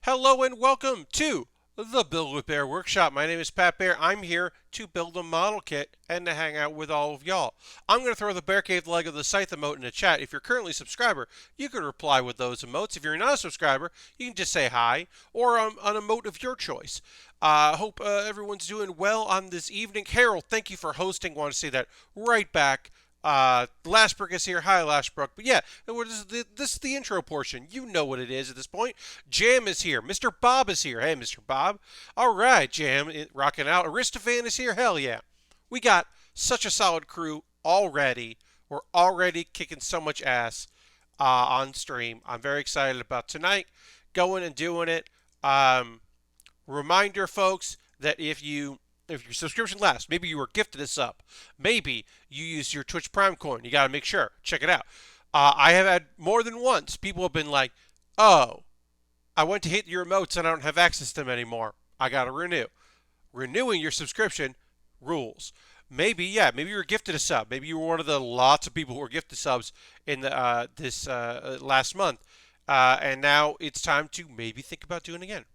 Hello and welcome to the Build with Baer Workshop. My name is Pat Baer. I'm here to build a model kit and to hang out with all of y'all. I'm going to throw the Bear Cave leg of the scythe emote in the chat. If you're currently a subscriber, you can reply with those emotes. If you're not a subscriber, you can just say hi or an emote of your choice. Hope everyone's doing well on this evening. Harold, thank you for hosting. Want to say that right back. Lashbrook is here. Hi, Lashbrook. But yeah, this is the intro portion. You know what it is at this point. Jam is here. Mr. Bob is here. Hey, Mr. Bob. All right, Jam, rocking out. Aristophan is here. Hell yeah. We got such a solid crew already. We're already kicking so much ass on stream. I'm very excited about tonight. Going and doing it. Reminder, folks, that if your subscription lasts, maybe you were gifted a sub, maybe you use your Twitch Prime coin. You got to make sure. Check it out. I have had more than once people have been like, "Oh, I went to hit your emotes and I don't have access to them anymore. I got to renew." Renewing your subscription rules. Maybe you were gifted a sub. Maybe you were one of the lots of people who were gifted subs in this last month, and now it's time to maybe think about doing it again.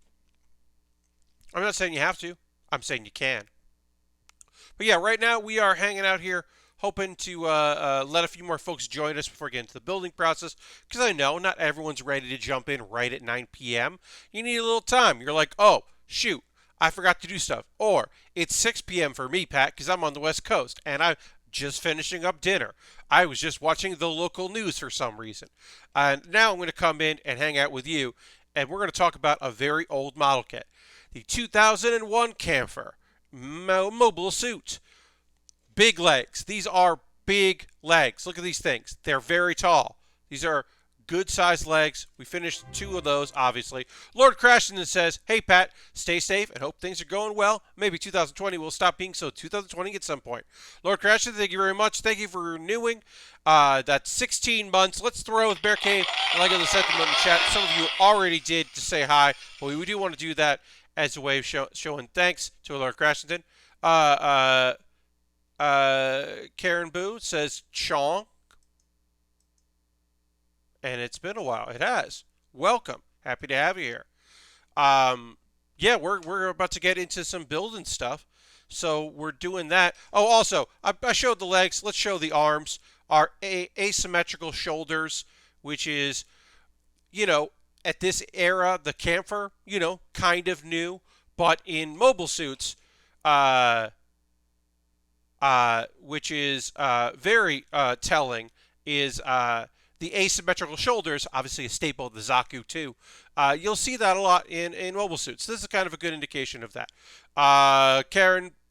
I'm not saying you have to. I'm saying you can. But yeah, right now we are hanging out here, hoping to let a few more folks join us before getting into the building process. Because I know not everyone's ready to jump in right at 9 p.m. You need a little time. You're like, oh, shoot, I forgot to do stuff. Or it's 6 p.m. for me, Pat, because I'm on the West Coast and I'm just finishing up dinner. I was just watching the local news for some reason. And now I'm going to come in and hang out with you. And we're going to talk about a very old model kit. The 2001 Kampfer mobile suit. Big legs. These are big legs. Look at these things. They're very tall. These are good sized legs. We finished 2 of those, obviously. Lord Crashington says, "Hey, Pat, stay safe and hope things are going well. Maybe 2020 will stop being so 2020 at some point." Lord Crashington, thank you very much. Thank you for renewing. That's 16 months. Let's throw with Bear Cave and like the sentiment in the chat. Some of you already did to say hi, but we do want to do that as a way of showing thanks to Lord Crashington. Karen Boo says Chong. And it's been a while. It has. Welcome. Happy to have you here. Yeah, we're about to get into some building stuff. So we're doing that. Oh, also, I showed the legs. Let's show the arms. Our asymmetrical shoulders, which is, at this era, the Kampfer, kind of new. But in mobile suits, which is very telling, is the asymmetrical shoulders, obviously a staple of the Zaku too. You'll see that a lot in mobile suits. This is kind of a good indication of that.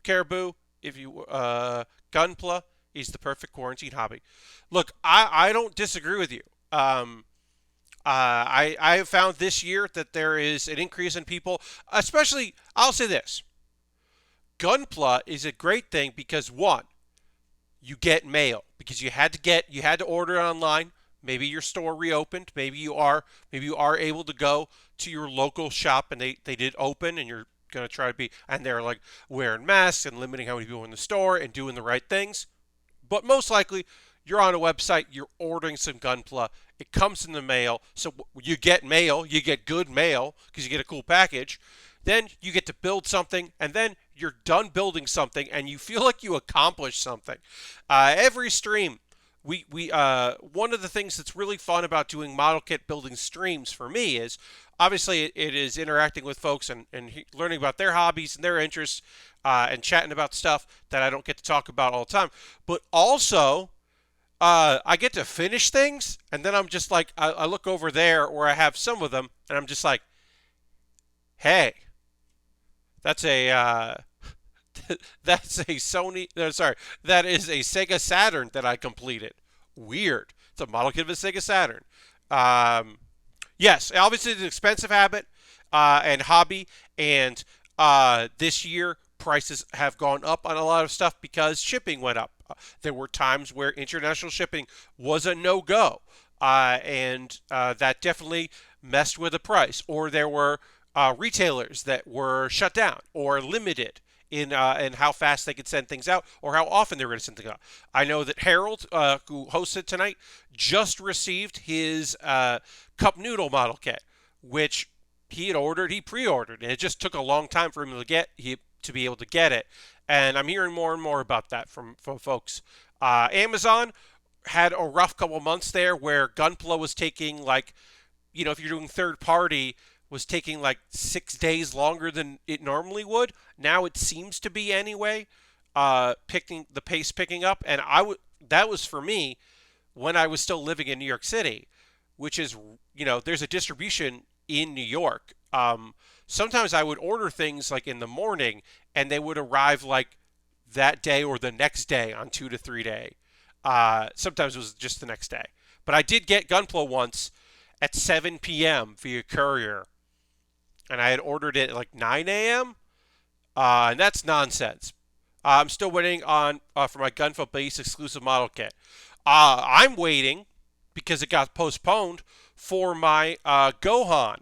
Caribou, if you Gunpla is the perfect quarantine hobby. Look, I don't disagree with you. I have found this year that there is an increase in people, especially, I'll say this. Gunpla is a great thing because, one, you get mail because you had to order it online. Maybe your store reopened. Maybe you are able to go to your local shop and they did open and you're going to try to be, and they're like wearing masks and limiting how many people in the store and doing the right things. But most likely you're on a website, you're ordering some Gunpla. It comes in the mail. So you get mail, you get good mail because you get a cool package. Then you get to build something, and then you're done building something, and you feel like you accomplished something. Every stream, we one of the things that's really fun about doing model kit building streams for me is, obviously, it is interacting with folks and learning about their hobbies and their interests, and chatting about stuff that I don't get to talk about all the time. But also, I get to finish things, and then I'm just like, I look over there where I have some of them, and I'm just like, hey. That's a that's a Sony. No, sorry, that is a Sega Saturn that I completed. Weird. It's a model kit of a Sega Saturn. Yes, obviously it's an expensive habit and hobby, and this year prices have gone up on a lot of stuff because shipping went up. There were times where international shipping was a no-go, and that definitely messed with the price. Or there were retailers that were shut down or limited in how fast they could send things out or how often they were going to send things out. I know that Harold, who hosted tonight, just received his cup noodle model kit, which he pre-ordered, and it just took a long time for him to be able to get it. And I'm hearing more and more about that from folks. Amazon had a rough couple months there where Gunpla was taking like, if you're doing third party, was taking like 6 days longer than it normally would. Now it seems to be anyway, picking the pace picking up, and that was for me when I was still living in New York City, which is, there's a distribution in New York. Sometimes I would order things like in the morning and they would arrive like that day or the next day on 2 to 3 day. Sometimes it was just the next day. But I did get Gunpla once at 7 p.m. via courier, and I had ordered it at like 9 a.m. And that's nonsense. I'm still waiting on for my Gunpla base exclusive model kit. I'm waiting because it got postponed for my Gohan,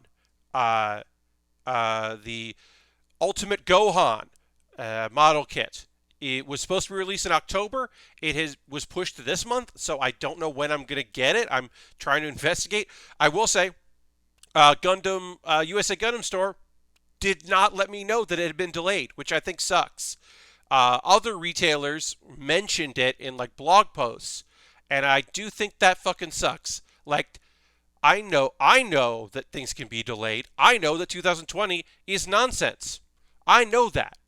the Ultimate Gohan model kit. It was supposed to be released in October. Was pushed to this month, so I don't know when I'm going to get it. I'm trying to investigate. I will say, Gundam USA Gundam Store did not let me know that it had been delayed, which I think sucks. Other retailers mentioned it in like blog posts, and I do think that fucking sucks. Like, I know that things can be delayed. I know that 2020 is nonsense. I know that.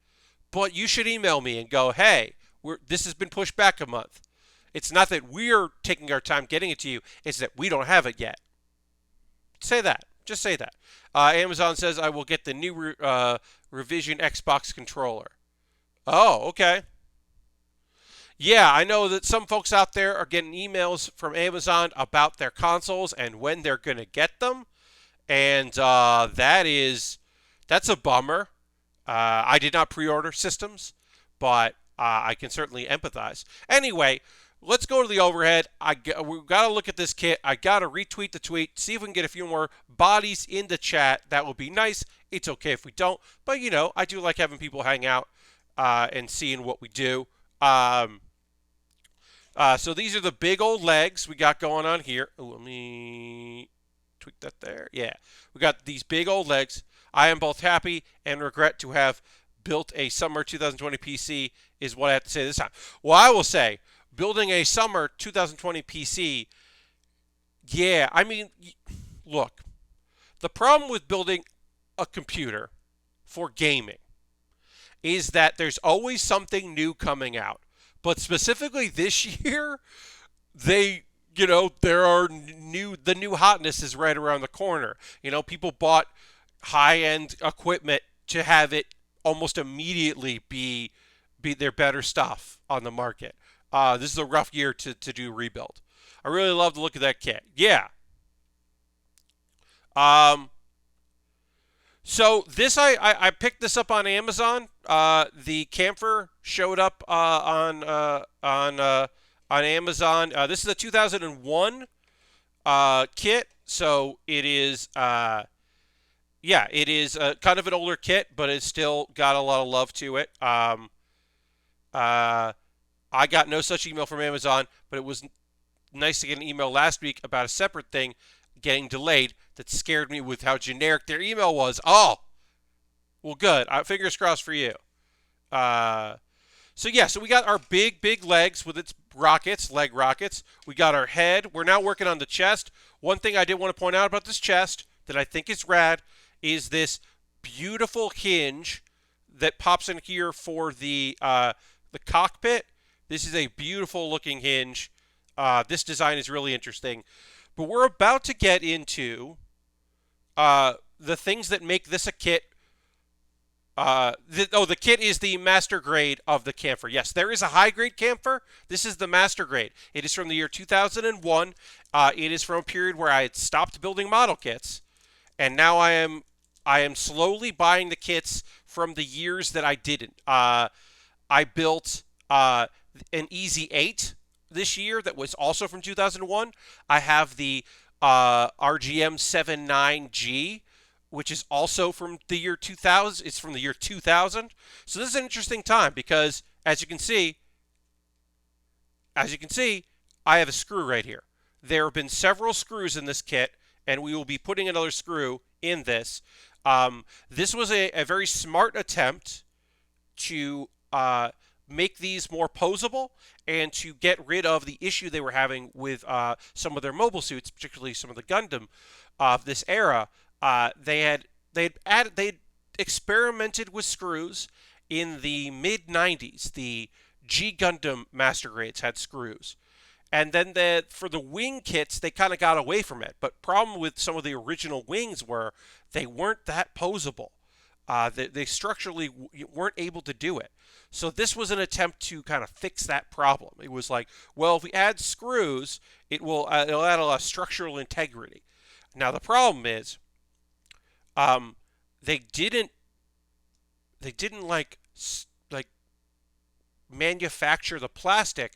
But you should email me and go, hey, this has been pushed back a month. It's not that we're taking our time getting it to you. It's that we don't have it yet. Say that. Just say that. Amazon says I will get the new revision Xbox controller. Oh, okay. Yeah, I know that some folks out there are getting emails from Amazon about their consoles and when they're going to get them. And that's a bummer. I did not pre-order systems, but I can certainly empathize. Anyway, let's go to the overhead. We've got to look at this kit. I got to retweet the tweet, see if we can get a few more bodies in the chat. That would be nice. It's okay if we don't, but I do like having people hang out and seeing what we do. So these are the big old legs we got going on here. Ooh, let me tweak that there. Yeah, we got these big old legs. I am both happy and regret to have built a summer 2020 PC is what I have to say this time. Well, I will say, building a summer 2020 PC, yeah, I mean, look, the problem with building a computer for gaming is that there's always something new coming out. But specifically this year, the new hotness is right around the corner. People bought high-end equipment to have it almost immediately be their better stuff on the market. This is a rough year to do rebuild. I really love the look of that kit. Yeah. So this I picked this up on Amazon. The Kampfer showed up on Amazon. This is a 2001 kit, so it is it is kind of an older kit, but it's still got a lot of love to it. I got no such email from Amazon, but it was nice to get an email last week about a separate thing getting delayed that scared me with how generic their email was. Oh, well, good. Fingers crossed for you. So we got our big legs with its leg rockets. We got our head. We're now working on the chest. One thing I did want to point out about this chest that I think is rad is this beautiful hinge that pops in here for the cockpit. This is a beautiful looking hinge. This design is really interesting. But we're about to get into the things that make this a kit. The kit is the master grade of the Kampfer. Yes, there is a high grade Kampfer. This is the master grade. It is from the year 2001. It is from a period where I had stopped building model kits, and now I am slowly buying the kits from the years that I didn't. I built an Easy 8 this year that was also from 2001. I have the RGM 79G, which is also from the year 2000. It's from the year 2000. So this is an interesting time because, as you can see, I have a screw right here. There have been several screws in this kit, and we will be putting another screw in this. This was a very smart attempt to make these more posable and to get rid of the issue they were having with some of their mobile suits, particularly some of the Gundam of this era. They'd experimented with screws in the mid 90s. The G Gundam Master Grades had screws. And then for the wing kits, they kind of got away from it. But problem with some of the original wings were they weren't that posable. They structurally weren't able to do it. So this was an attempt to kind of fix that problem. It was like, well, if we add screws, it'll add a lot of structural integrity. Now the problem is, they didn't like manufacture the plastic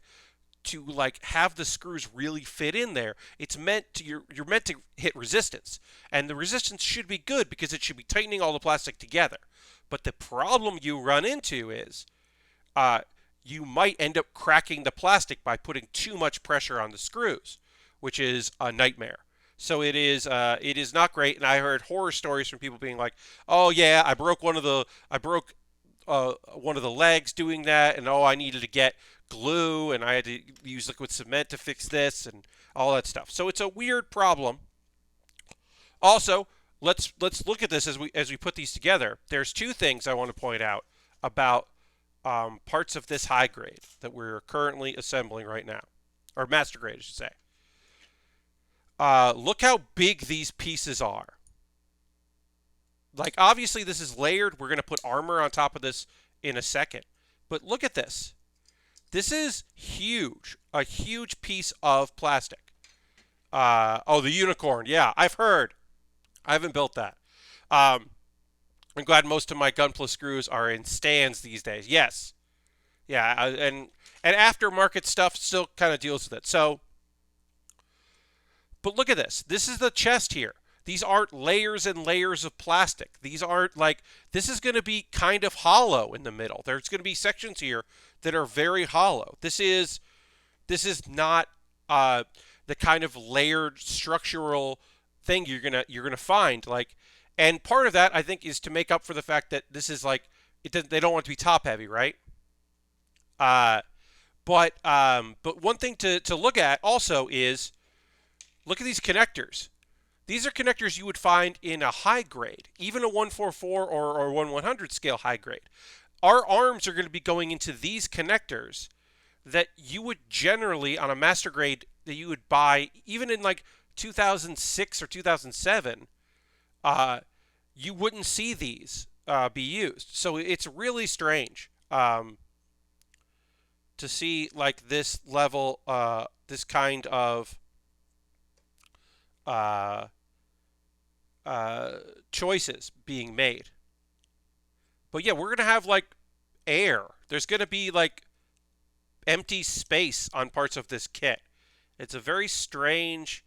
to like have the screws really fit in there. It's meant to you're meant to hit resistance, and the resistance should be good because it should be tightening all the plastic together. But the problem you run into is you might end up cracking the plastic by putting too much pressure on the screws, which is a nightmare. So it is not great. And I heard horror stories from people being like, "Oh yeah, I broke one of the legs doing that, and oh, I needed to get glue, and I had to use liquid cement to fix this, and all that stuff." So it's a weird problem. Also, let's look at this as we put these together. There's two things I want to point out about parts of this high grade that we're currently assembling right now, or master grade, I should say. Look how big these pieces are. Like, obviously, this is layered. We're going to put armor on top of this in a second. But look at this. This is huge. A huge piece of plastic. Oh, the unicorn. Yeah, I've heard. I haven't built that. I'm glad most of my Gunpla screws are in stands these days. Yes. Yeah, and aftermarket stuff still kind of deals with it. So, but look at this. This is the chest here. These aren't layers and layers of plastic. These aren't like, this is going to be kind of hollow in the middle. There's going to be sections here that are very hollow. This is not the kind of layered structural thing you're gonna find. Like, and part of that I think is to make up for the fact that this is like they don't want it to be top heavy, right? But one thing to look at also is look at these connectors. These are connectors you would find in a high grade, even a 144 or 100 scale high grade. Our arms are going to be going into these connectors that you would generally, on a master grade, that you would buy, even in like 2006 or 2007, you wouldn't see these be used. So it's really strange to see like this level, this kind of choices being made. But yeah, we're going to have like air. There's going to be like empty space on parts of this kit. It's a very strange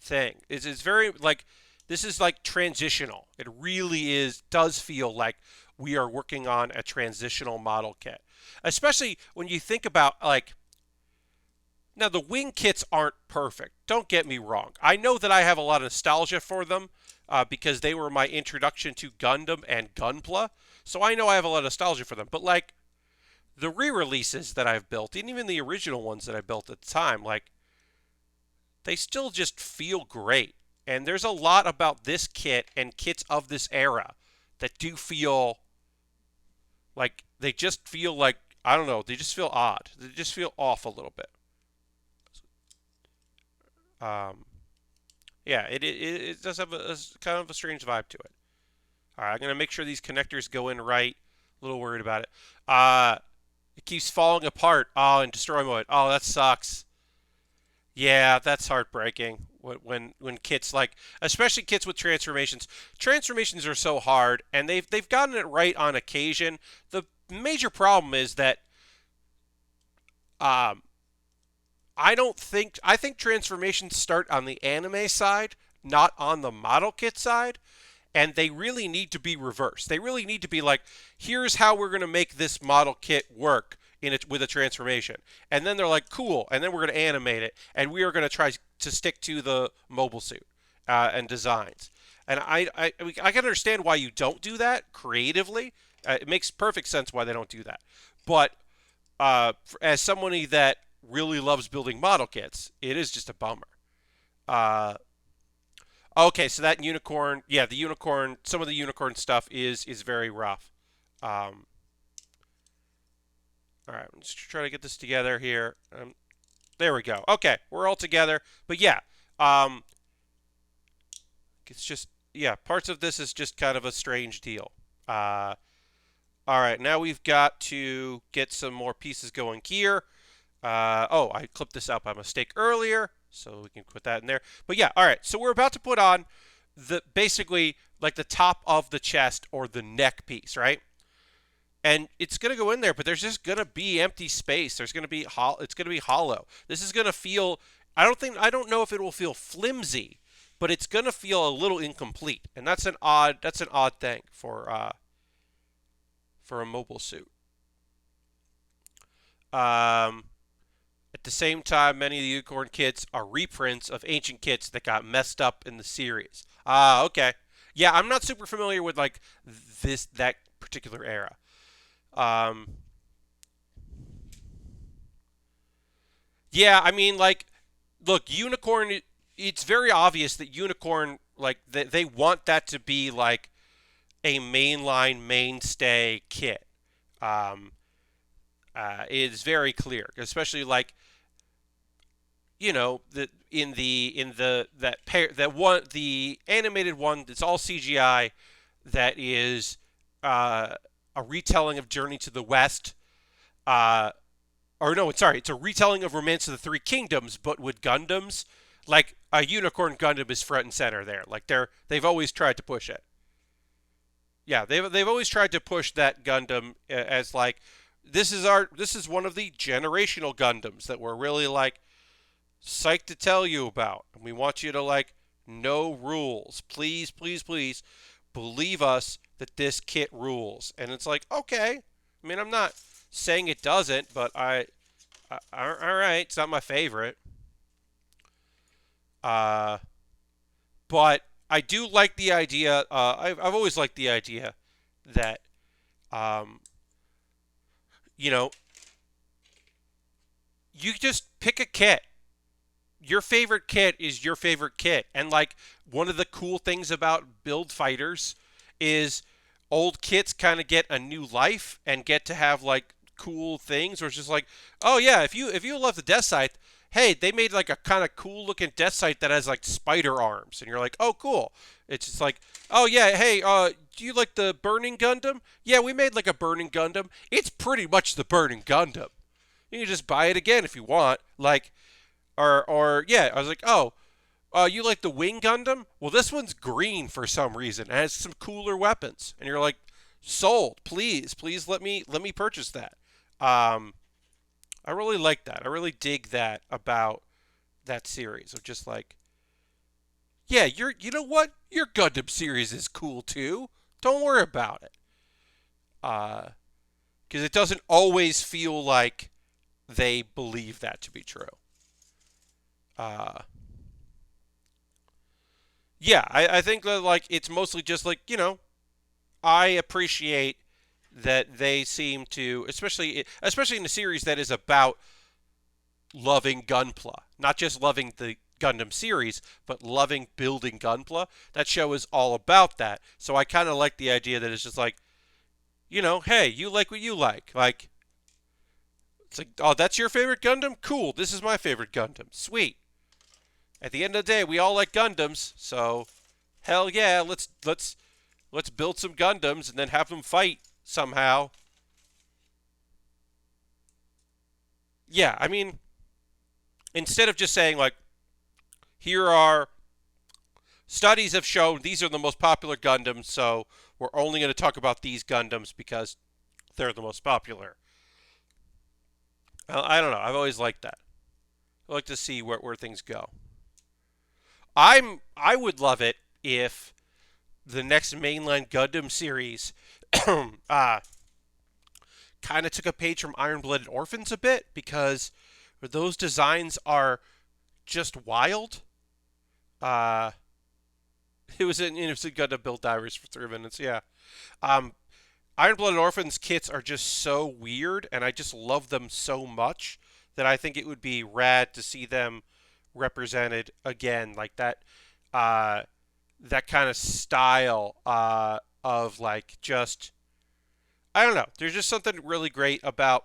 thing. It's very like, this is like transitional. It really does feel like we are working on a transitional model kit. Especially when you think about like, now the wing kits aren't perfect. Don't get me wrong. I know that I have a lot of nostalgia for them because they were my introduction to Gundam and Gunpla. So I know I have a lot of nostalgia for them. But like the re-releases that I've built, and even the original ones that I built at the time, like they still just feel great. And there's a lot about this kit and kits of this era that do feel like, they just feel like, I don't know, they just feel odd. They just feel off a little bit. Yeah, it does have a kind of a strange vibe to it. All right, I'm going to make sure these connectors go in right. A little worried about it. It keeps falling apart. Oh, in destroy mode. Oh, that sucks. Yeah, that's heartbreaking. When kits like, especially kits with transformations. Transformations are so hard, and they've gotten it right on occasion. The major problem is that I think transformations start on the anime side, not on the model kit side, and they really need to be reversed. They really need to be like, here's how we're going to make this model kit work with a transformation. And then they're like, cool, and then we're going to animate it, and we are going to try to stick to the mobile suit. and designs. And I can understand why you don't do that creatively. It makes perfect sense why they don't do that. But as somebody that really loves building model kits, it is just a bummer. Uh, okay, so that unicorn, yeah, the unicorn, some of the unicorn stuff is very rough. Um, all right, let's try to get this together here. There we go. Okay, we're all together. But yeah, um, it's just parts of this is just kind of a strange deal. Uh, all right, now we've got to get some more pieces going here. Oh, I clipped this out by mistake earlier, so we can put that in there. But yeah, all right. So we're about to put on the basically like the top of the chest or the neck piece, right? And it's gonna go in there, but there's just gonna be empty space. There's gonna be it's gonna be hollow. This is gonna feel. I don't know if it will feel flimsy, but it's gonna feel a little incomplete, and that's an odd thing for a mobile suit. Um, At the same time, many of the unicorn kits are reprints of ancient kits that got messed up in the series. Ah, okay. Yeah, I'm not super familiar with like that particular era. Um, yeah, I mean, like, look, unicorn. It's very obvious that unicorn, like, they want that to be like a mainline mainstay kit. Um, it is very clear, especially like the in the that pair that one the animated one that's all CGI that is uh, a retelling of Journey to the West. Uh, or no, sorry, it's a retelling of Romance of the Three Kingdoms, but with Gundams. Like a unicorn Gundam is front and center there. Like they've always tried to push it. Yeah, they've always tried to push that Gundam as like this is one of the generational Gundams that we're really like psyched to tell you about. And we want you to like know rules. Please, please, please believe us that this kit rules. And it's like, okay. I mean, I'm not saying it doesn't, but all right, it's not my favorite. Uh, but I do like the idea. I've always liked the idea that, um, you know, you just pick a kit. Your favorite kit is your favorite kit. And like one of the cool things about build fighters is old kits kind of get a new life and get to have like cool things where it's just like, oh yeah, if you love the Death Scythe, hey, they made like a kind of cool looking Death Scythe that has like spider arms, and you're like, oh cool. It's just like, oh yeah, hey, do you like the Burning Gundam? Yeah, we made like a Burning Gundam. It's pretty much the Burning Gundam. You can just buy it again if you want. Like, or yeah, I was like, oh, you like the Wing Gundam? Well, this one's green for some reason. It has some cooler weapons, and you're like, sold. Please, please let me purchase that. Um, I really like that. I really dig that about that series of just like, yeah, you know what? Your Gundam series is cool too. Don't worry about it. Because it doesn't always feel like they believe that to be true. Uh, yeah, I think that like it's mostly just like I appreciate that they seem to, especially in a series that is about loving Gunpla, not just loving the Gundam series, but loving building Gunpla. That show is all about that. So I kind of like the idea that it's just like, hey, you like what you like. Like, it's like, oh, that's your favorite Gundam? Cool. This is my favorite Gundam. Sweet. At the end of the day, we all like Gundams, so hell yeah, let's build some Gundams and then have them fight somehow. Yeah, I mean, instead of just saying like, here are studies have shown these are the most popular Gundams, so we're only going to talk about these Gundams because they're the most popular. I don't know. I've always liked that. I like to see where things go. I would love it if the next mainline Gundam series uh, kind of took a page from Iron Blooded Orphans a bit because those designs are just wild. Uh, It was an innocent Gundam build divers for 3 minutes. Yeah. Um, Iron Blooded Orphans kits are just so weird, and I just love them so much that I think it would be rad to see them represented again, like that. Uh, that kind of style of like just I don't know. There's just something really great about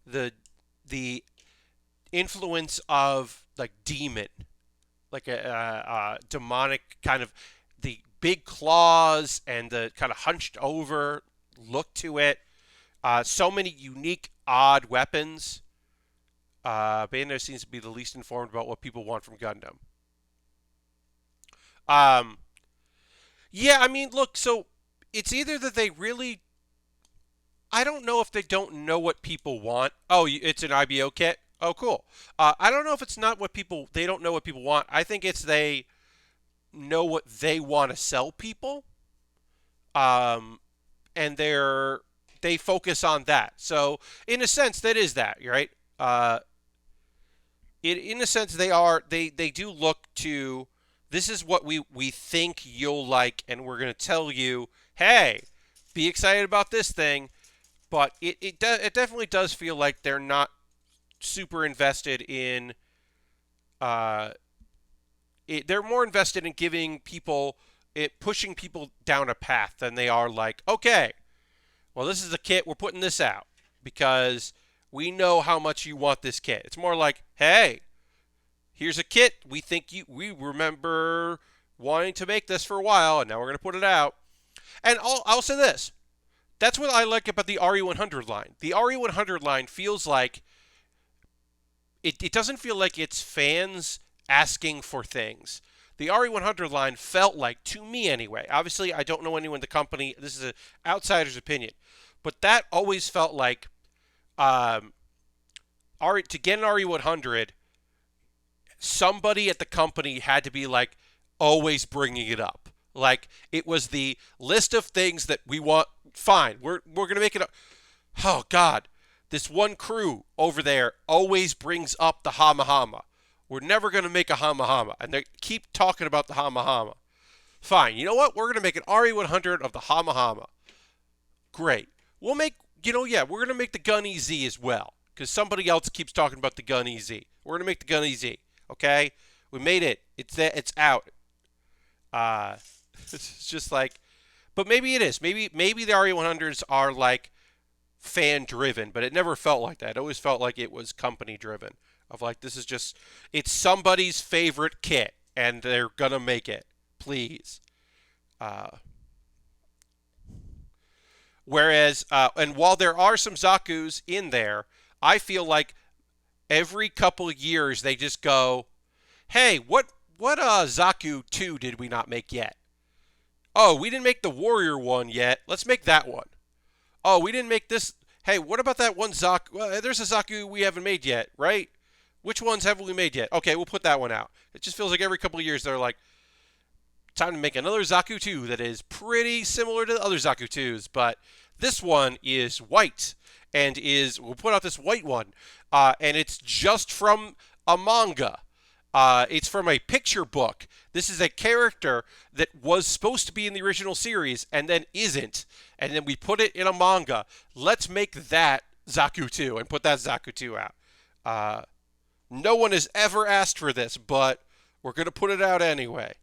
the the influence of like demon, like a demonic kind of the big claws and the kind of hunched over look to it. So many unique, odd weapons. Bandai seems to be the least informed about what people want from Gundam. Um, yeah, I mean, look, so it's either that they really, I don't know if they don't know what people want. Oh, it's an IBO kit. Oh, cool. I don't know if it's not what people, they don't know what people want. I think it's they know what they want to sell people. Um, and they focus on that. So in a sense, that is that, right? In a sense, they do look to this is what we think you'll like, and we're going to tell you, hey, be excited about this thing. But it definitely does feel like they're not super invested in uh, they're more invested in giving people pushing people down a path than they are like, okay, well, this is the kit, we're putting this out because we know how much you want this kit. It's more like, hey, here's a kit. We remember wanting to make this for a while, and now we're going to put it out. And I'll say this. That's what I like about the RE100 line. The RE100 line feels like it doesn't feel like it's fans asking for things. The RE100 line felt like, to me anyway, obviously I don't know anyone in the company, this is an outsider's opinion, but that always felt like um, to get an RE100, somebody at the company had to be like always bringing it up. Like it was the list of things that we want. Fine, we're gonna make it. Oh God, this one crew over there always brings up the Hama Hama. We're never gonna make a Hama Hama, and they keep talking about the Hama Hama. Fine, you know what? We're gonna make an RE100 of the Hama Hama. Great. We'll make yeah, we're gonna make the Gun EZ as well because somebody else keeps talking about the Gun EZ. We're gonna make the Gun EZ. Okay, we made it. It's there. It's out. Uh, it's just like, but maybe it is. Maybe the RE100s are like fan driven, but it never felt like that. It always felt like it was company driven. Of like this is just it's somebody's favorite kit, and they're gonna make it. Please. Uh, Whereas, and while there are some Zaku's in there, I feel like every couple of years they just go, hey, what Zaku 2 did we not make yet? Oh, we didn't make the Warrior one yet. Let's make that one. Oh, we didn't make this. Hey, what about that one Zaku? Well, there's a Zaku we haven't made yet, right? Which ones haven't we made yet? Okay, we'll put that one out. It just feels like every couple of years they're like, time to make another Zaku 2 that is pretty similar to the other Zaku 2s, but this one is white and we'll put out this white one, and it's just from a manga. It's from a picture book. This is a character that was supposed to be in the original series and then isn't, and then we put it in a manga. Let's make that Zaku 2 and put that Zaku 2 out. No one has ever asked for this, but we're going to put it out anyway.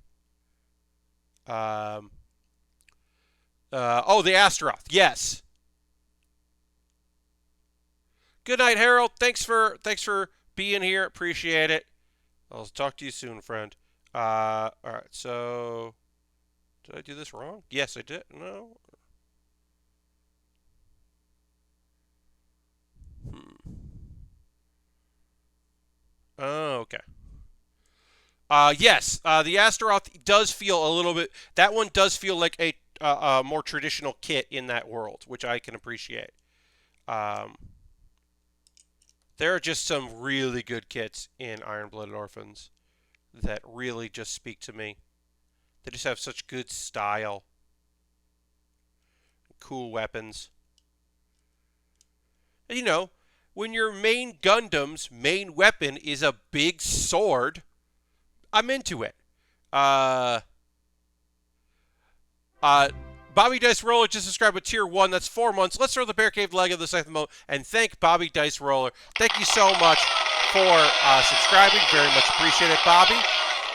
The Asteroth. Yes. Good night, Harold. Thanks for being here. Appreciate it. I'll talk to you soon, friend. All right. So, did I do this wrong? Yes, I did. No. Oh, okay. Yes, the Asteroth does feel a little bit. That one does feel like a more traditional kit in that world, which I can appreciate. Um, there are just some really good kits in Iron Blooded Orphans that really just speak to me. They just have such good style, cool weapons. And, when your main Gundam's main weapon is a big sword, I'm into it. Uh, Uh, Bobby Dice Roller just subscribed with tier 1. That's 4 months. Let's throw the Bear Cave leg of the second month and thank Bobby Dice Roller. Thank you so much for subscribing. Very much appreciate it, Bobby.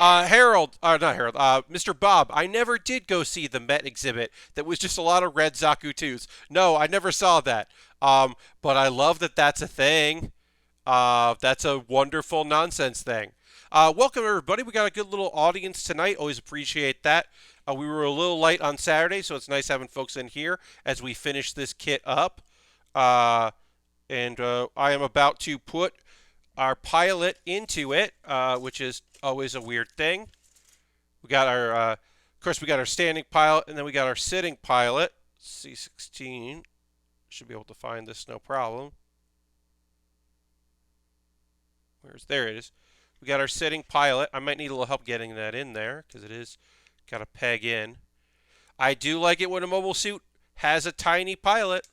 Mr. Bob, I never did go see the Met exhibit that was just a lot of red Zaku 2s. No, I never saw that. But I love that that's a thing. That's a wonderful nonsense thing. Welcome, everybody. We got a good little audience tonight. Always appreciate that. We were a little light on Saturday, so it's nice having folks in here as we finish this kit up. And I am about to put our pilot into it, which is always a weird thing. We got our, of course, we got our standing pilot, and then we got our sitting pilot. C16 should be able to find this, no problem. There it is. We got our sitting pilot. I might need a little help getting that in there because it is got to peg in. I do like it when a mobile suit has a tiny pilot.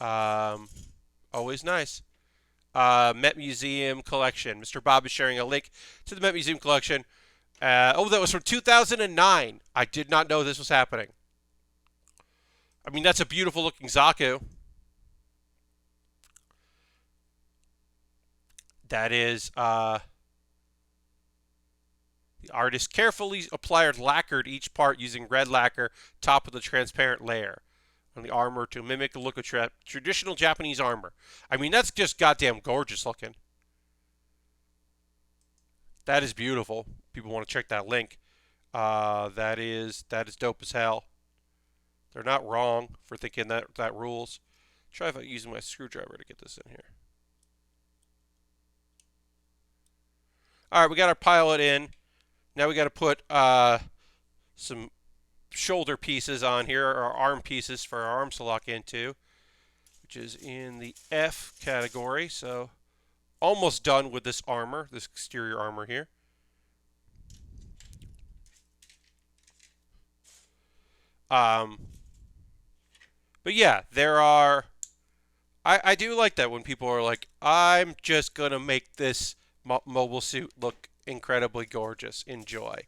Always nice. Met Museum collection. Mr. Bob is sharing a link to the Met Museum collection. That was from 2009. I did not know this was happening. I mean, that's a beautiful looking Zaku. That is, the artist carefully lacquered each part using red lacquer, top of the transparent layer on the armor to mimic the look of traditional Japanese armor. I mean, that's just goddamn gorgeous looking. That is beautiful. People want to check that link. That is dope as hell. They're not wrong for thinking that rules. Try if I'm using my screwdriver to get this in here. All right, we got our pilot in. Now we got to put some shoulder pieces on here, or arm pieces for our arms to lock into, which is in the F category. So almost done with this armor, this exterior armor here. But yeah, there are. I do like that when people are like, I'm just gonna make this mobile suit look incredibly gorgeous. Enjoy.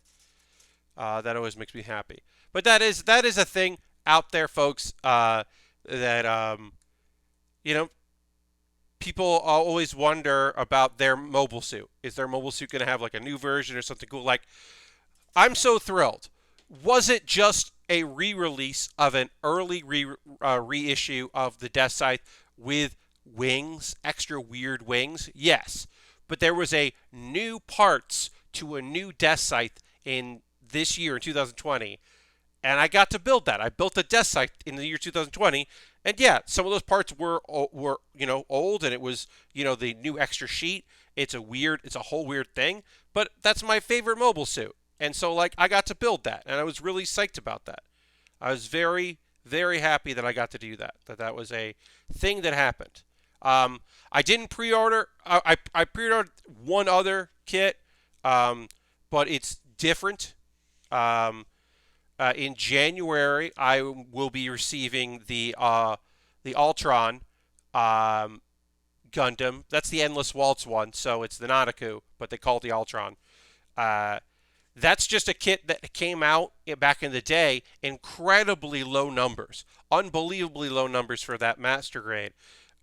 That always makes me happy. But that is a thing out there, folks. People always wonder about their mobile suit. Is their mobile suit going to have like a new version or something cool? Like, I'm so thrilled. Was it just a re-release of an early reissue of the Death Scythe with wings, extra weird wings? Yes. But there was a new parts to a new Death Scythe in this year, in 2020, and I got to build that. I built the Death Scythe in the year 2020, and yeah, some of those parts were old, and it was the new extra sheet. It's a whole weird thing, but that's my favorite mobile suit, and so like I got to build that, and I was really psyched about that. I was very, very happy that I got to do that. That was a thing that happened. I didn't pre-order. I pre-ordered one other kit, but it's different. In January, I will be receiving the Ultron Gundam. That's the Endless Waltz one, so it's the Nanaku, but they call it the Ultron. That's just a kit that came out back in the day. Incredibly low numbers, unbelievably low numbers for that master grade.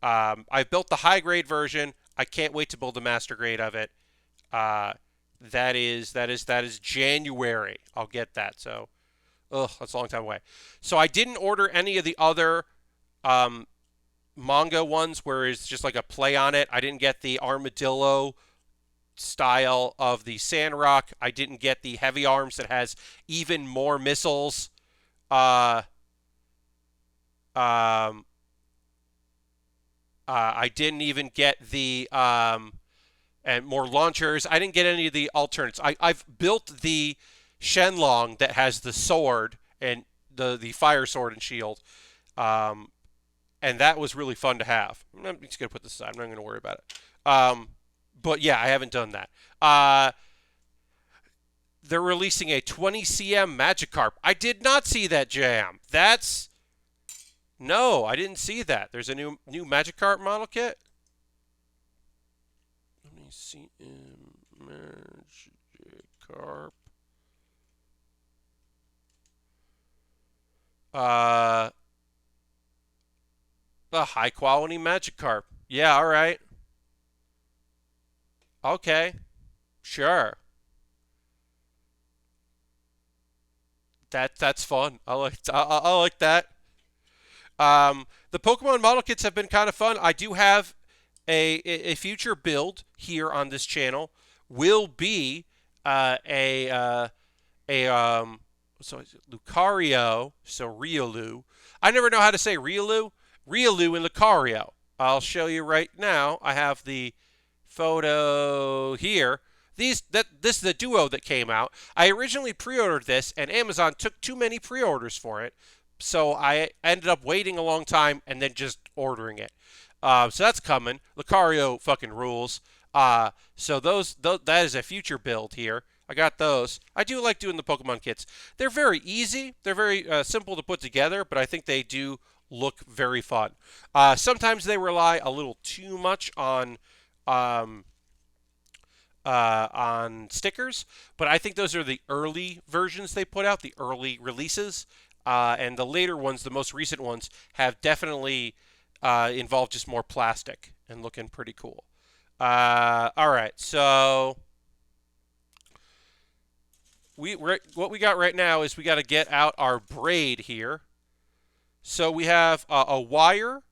I built the high grade version. I can't wait to build the master grade of it. That is January. I'll get that. So, that's a long time away. So I didn't order any of the other manga ones where it's just like a play on it. I didn't get the armadillo style of the Sandrock. I didn't get the heavy arms that has even more missiles. I didn't even get the and more launchers. I didn't get any of the alternates. I've built the Shenlong that has the sword and the fire sword and shield, and that was really fun to have. I'm just gonna put this aside. I'm not gonna worry about it. But yeah, I haven't done that. They're releasing a 20 Cm Magikarp. I did not see that jam. No, I didn't see that. There's a new Magikarp model kit. Let me see. Magikarp. Uh, a high quality Magikarp. Yeah, all right. Okay, sure. That's fun. I like that. The Pokemon model kits have been kind of fun. I do have a future build here on this channel will be a so Lucario, so Riolu. I never know how to say Riolu and Lucario. I'll show you right now. I have the photo here. This is the duo that came out. I originally pre-ordered this, and Amazon took too many pre-orders for it, so I ended up waiting a long time and then just ordering it. So that's coming. Lucario fucking rules. So that is a future build here. I got those. I do like doing the Pokemon kits. They're very easy. They're very simple to put together, but I think they do look very fun. Sometimes they rely a little too much um, on stickers, but I think those are the early versions they put out, the early releases, and the later ones, the most recent ones, have definitely involved just more plastic and looking pretty cool. All right, so what we got right now is we got to get out our braid here. So we have a wire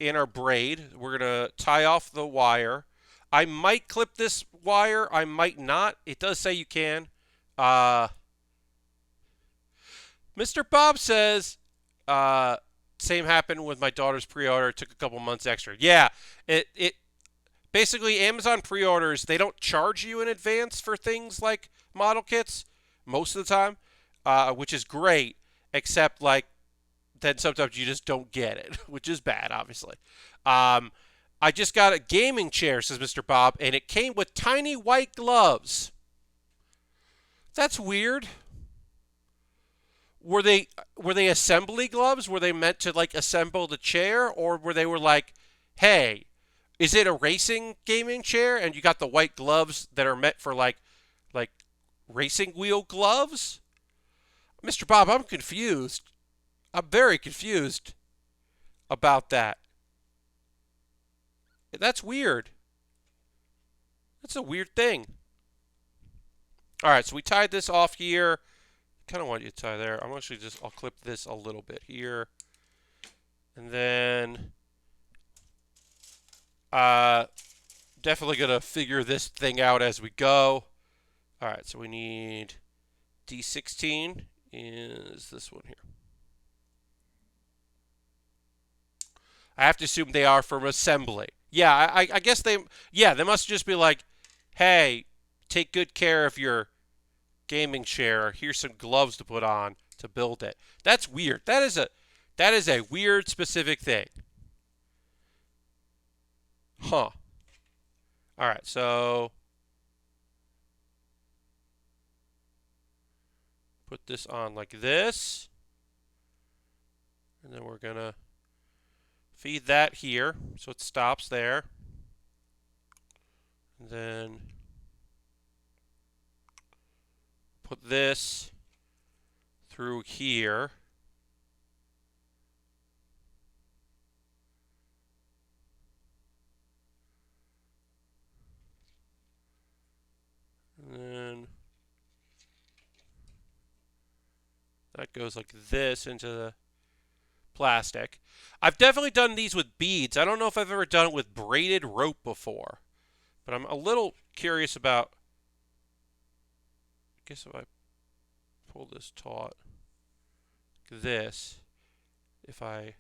in our braid. We're going to tie off the wire. I might clip this wire. I might not. It does say you can. Mr. Bob says, same happened with my daughter's pre-order. It took a couple months extra. Yeah, it basically Amazon pre-orders, they don't charge you in advance for things like model kits most of the time, which is great, except like then sometimes you just don't get it, which is bad, obviously. I just got a gaming chair, says Mr. Bob, and it came with tiny white gloves. That's weird. Were they assembly gloves? Were they meant to like assemble the chair, or were they were like, hey, is it a racing gaming chair and you got the white gloves that are meant for like racing wheel gloves? Mr. Bob, I'm confused. I'm very confused about that. That's weird. That's a weird thing. All right, so we tied this off here. Kind of want you to tie there. I'm actually I'll clip this a little bit here. And then definitely going to figure this thing out as we go. All right, so we need D16 is this one here. I have to assume they are from assembly. Yeah, I guess they must just be like, hey, take good care of your gaming chair. Here's some gloves to put on to build it. That's weird. That is a weird specific thing. Huh. All right, so put this on like this. And then we're going to feed that here so it stops there. And then put this through here. And then that goes like this into the plastic. I've definitely done these with beads. I don't know if I've ever done it with braided rope before, but I'm a little curious about, I guess if I pull this taut like this, if I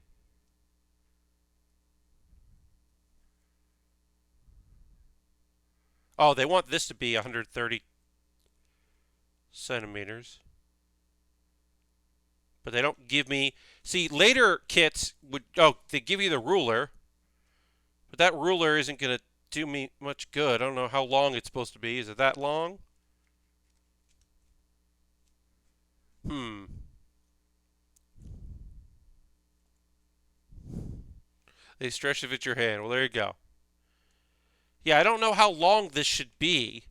oh, they want this to be 130 centimeters. But they don't give me... See, later kits would... Oh, they give you the ruler. But that ruler isn't going to do me much good. I don't know how long it's supposed to be. Is it that long? They stretch to fit your hand. Well, there you go. Yeah, I don't know how long this should be.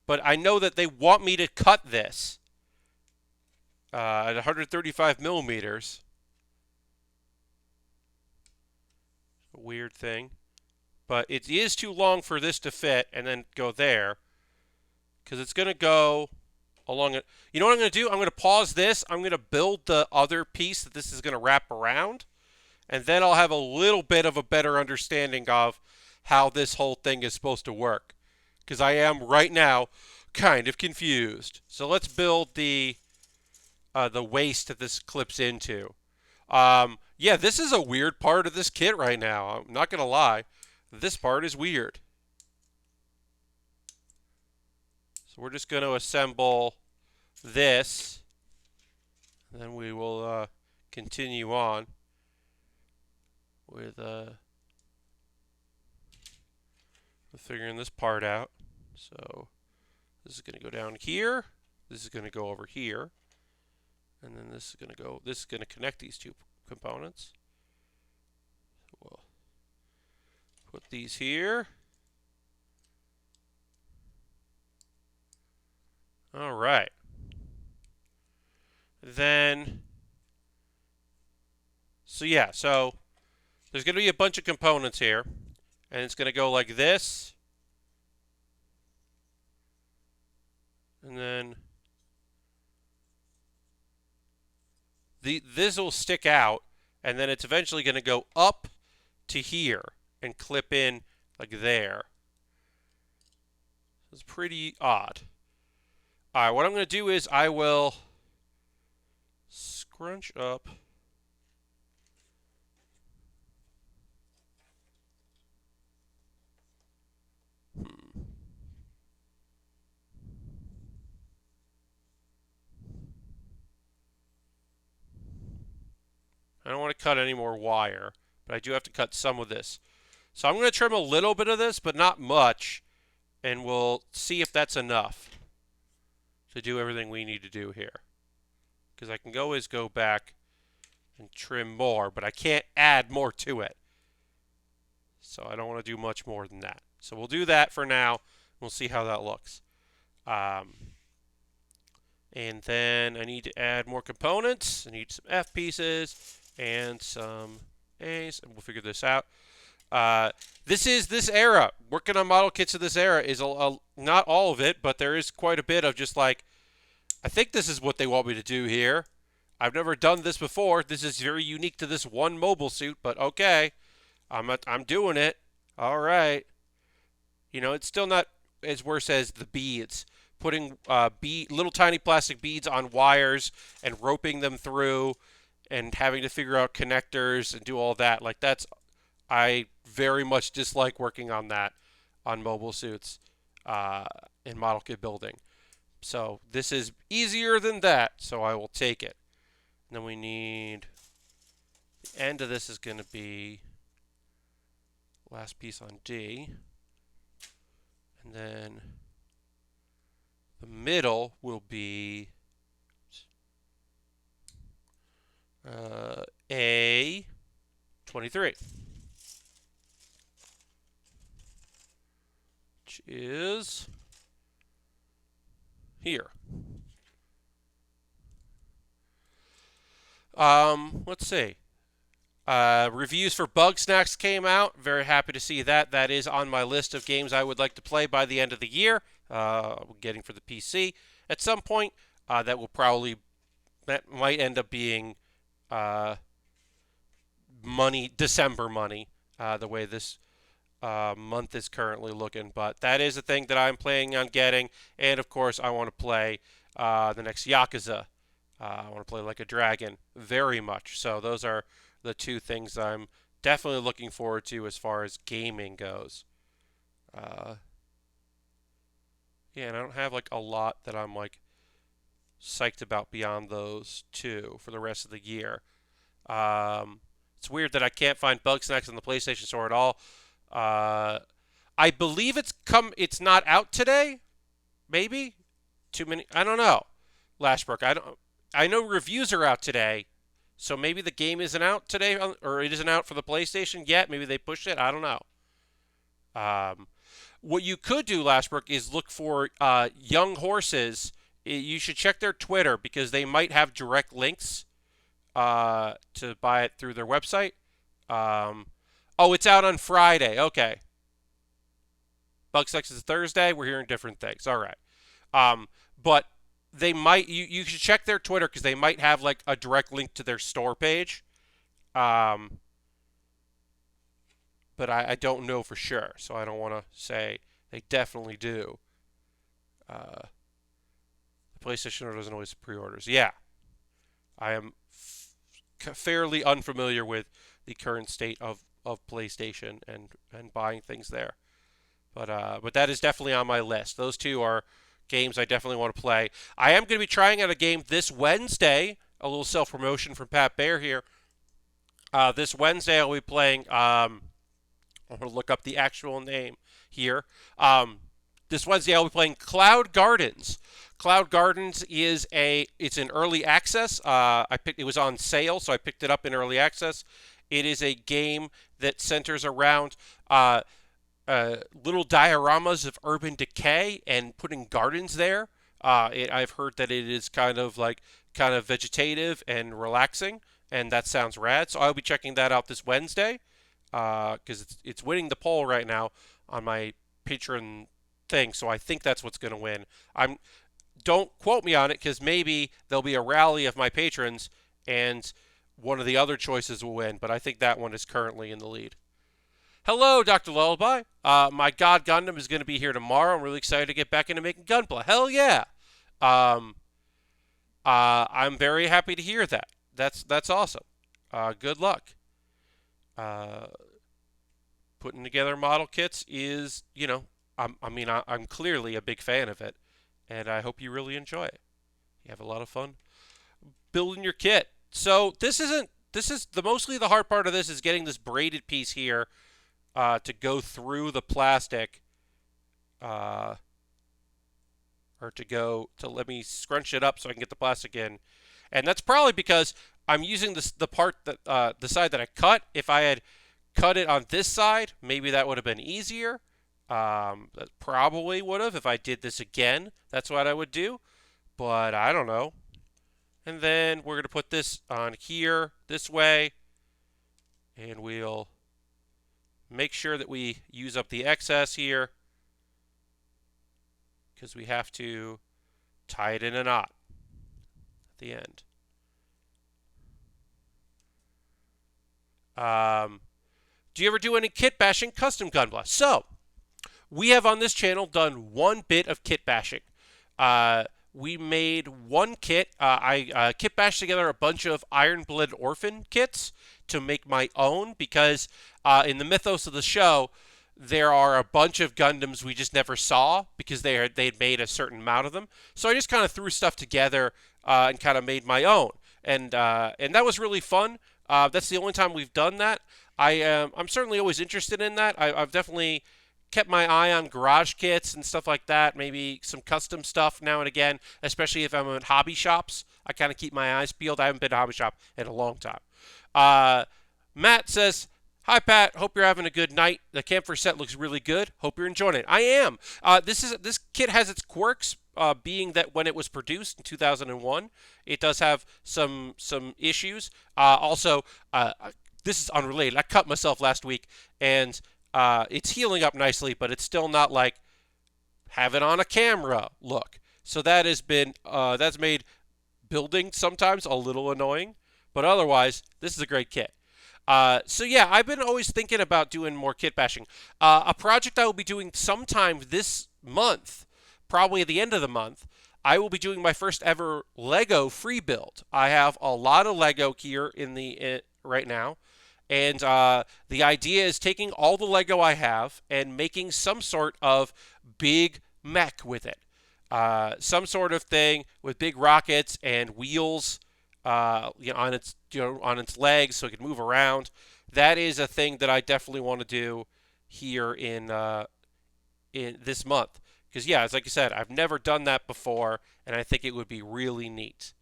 But I know that they want me to cut this. at 135 millimeters. A weird thing. But it is too long for this to fit and then go there. Because it's going to go along it. You know what I'm going to do? I'm going to pause this. I'm going to build the other piece that this is going to wrap around. And then I'll have a little bit of a better understanding of how this whole thing is supposed to work. Because I am right now kind of confused. So let's build the waist that this clips into. Yeah, this is a weird part of this kit right now. I'm not going to lie. This part is weird. So we're just going to assemble this. And then we will continue on with figuring this part out. So this is going to go down here. This is going to go over here. And then this is going to connect these two components. We'll put these here. All right. Then, so there's going to be a bunch of components here. And it's going to go like this. And then this will stick out. And then it's eventually going to go up to here and clip in like there. It's pretty odd. All right, what I'm going to do is I will scrunch up. I don't want to cut any more wire, but I do have to cut some of this. So I'm going to trim a little bit of this, but not much, and we'll see if that's enough to do everything we need to do here. Because I can always go back and trim more, but I can't add more to it. So I don't want to do much more than that. So we'll do that for now. We'll see how that looks. And then I need to add more components. I need some F pieces and some A's, and we'll figure this out. This era. Working on model kits of this era is not all of it, but there is quite a bit of just like, I think this is what they want me to do here. I've never done this before. This is very unique to this one mobile suit, but okay. I'm doing it. All right. You know, it's still not as worse as the beads. Putting little tiny plastic beads on wires and roping them through and having to figure out connectors and do all that. Like I very much dislike working on that on mobile suits in model kit building. So this is easier than that, so I will take it. And then we need, the end of this is going to be last piece on D. And then the middle will be A23, which is here. Let's see. Reviews for Bug Snacks came out. Very happy to see that. That is on my list of games I would like to play by the end of the year. Getting for the PC at some point. That might end up being December money, the way this month is currently looking. But that is a thing that I'm planning on getting. And of course, I want to play the next Yakuza. I want to play like a dragon very much. So those are the two things I'm definitely looking forward to as far as gaming goes. Yeah, and I don't have like a lot that I'm like psyched about beyond those two for the rest of the year. It's weird that I can't find Bug Snacks on the PlayStation Store at all. I believe it's not out today. Maybe too many. I don't know. Lashbrook. I know reviews are out today, so maybe the game isn't out today, or it isn't out for the PlayStation yet. Maybe they pushed it. I don't know. What you could do, Lashbrook, is look for young horses You should check their Twitter because they might have direct links to buy it through their website. Um, oh, it's out on Friday. Okay. Bugsex is Thursday. We're hearing different things. All right. But they might. You should check their Twitter because they might have like a direct link to their store page. Um, but I don't know for sure, so I don't want to say they definitely do. The PlayStation doesn't always pre-orders. Yeah, I am fairly unfamiliar with the current state of PlayStation and buying things there. But that is definitely on my list. Those two are games I definitely want to play. I am going to be trying out a game this Wednesday. A little self-promotion from Pat Baer here. This Wednesday I'll be playing. I'm going to look up the actual name here. This Wednesday I'll be playing Cloud Gardens. Cloud Gardens it's in early access. It was on sale, so I picked it up in early access. It is a game that centers around little dioramas of urban decay and putting gardens there. I've heard that it is kind of vegetative and relaxing, and that sounds rad. So I'll be checking that out this Wednesday because it's winning the poll right now on my Patreon thing. So I think that's what's going to win. Don't quote me on it because maybe there'll be a rally of my patrons and one of the other choices will win. But I think that one is currently in the lead. Hello, Dr. Lullaby. My God Gundam is going to be here tomorrow. I'm really excited to get back into making Gunpla. Hell yeah. I'm very happy to hear that. That's awesome. Good luck. Putting together model kits is, I'm clearly a big fan of it, and I hope you really enjoy it. You have a lot of fun building your kit. So this is mostly the hard part of this is getting this braided piece here to go through the plastic, or to let me scrunch it up so I can get the plastic in. And that's probably because I'm using the part that the side that I cut. If I had cut it on this side, maybe that would have been easier. That probably would have if I did this again. That's what I would do. But I don't know. And then we're going to put this on here this way. And we'll make sure that we use up the excess here because we have to tie it in a knot at the end. Do you ever do any kit bashing custom Gunpla? So, we have on this channel done one bit of kit bashing. We made one kit. I kit bashed together a bunch of Iron Blood Orphan kits to make my own because in the mythos of the show, there are a bunch of Gundams we just never saw because they had made a certain amount of them. So I just kind of threw stuff together and kind of made my own, and that was really fun. That's the only time we've done that. I'm certainly always interested in that. I've definitely kept my eye on garage kits and stuff like that. Maybe some custom stuff now and again, especially if I'm at hobby shops. I kind of keep my eyes peeled. I haven't been to a hobby shop in a long time. Matt says, "Hi Pat, hope you're having a good night. The Kampfer set looks really good. Hope you're enjoying it." I am. This kit has its quirks, being that when it was produced in 2001, it does have some issues. Also, this is unrelated. I cut myself last week, and it's healing up nicely, but it's still not like have it on a camera look. So that has been that's made building sometimes a little annoying, but otherwise this is a great kit. So yeah, I've been always thinking about doing more kit bashing. A project I will be doing sometime this month, probably at the end of the month, I will be doing my first ever Lego free build. I have a lot of Lego here right now. And the idea is taking all the Lego I have and making some sort of big mech with it. Some sort of thing with big rockets and wheels on its legs so it can move around. That is a thing that I definitely want to do here in this month. Because, yeah, as like I said, I've never done that before, and I think it would be really neat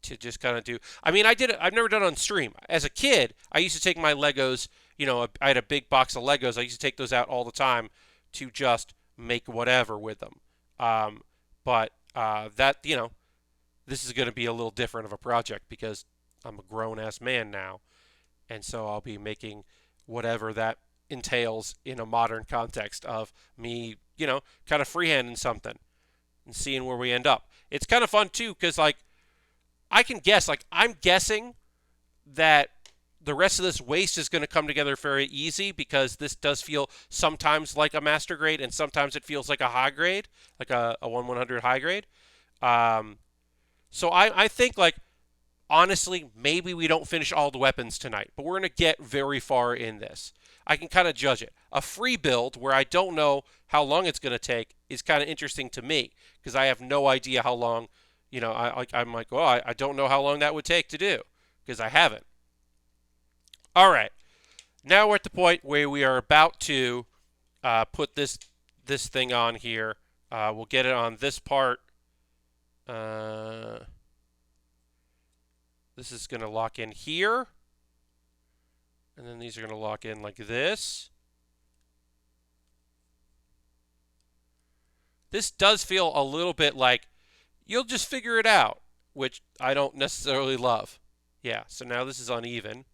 to just kind of do. I mean, I've never done it on stream. As a kid, I used to take my Legos, I had a big box of Legos. I used to take those out all the time to just make whatever with them. But that, this is going to be a little different of a project because I'm a grown-ass man now, and so I'll be making whatever that entails in a modern context of me, kind of freehanding something and seeing where we end up. It's kind of fun too because like I can guess, like I'm guessing that the rest of this waste is going to come together very easy because this does feel sometimes like a master grade and sometimes it feels like a high grade, like a 1/100 high grade. Um, so I think like honestly, maybe we don't finish all the weapons tonight, but we're going to get very far in this. I can kind of judge it. A free build where I don't know how long it's going to take is kind of interesting to me because I have no idea how long, I'm like, well, I don't know how long that would take to do because I haven't. All right. Now we're at the point where we are about to put this thing on here. We'll get it on this part. This is going to lock in here. And then these are going to lock in like this. This does feel a little bit like you'll just figure it out, which I don't necessarily love. Yeah, so now this is uneven.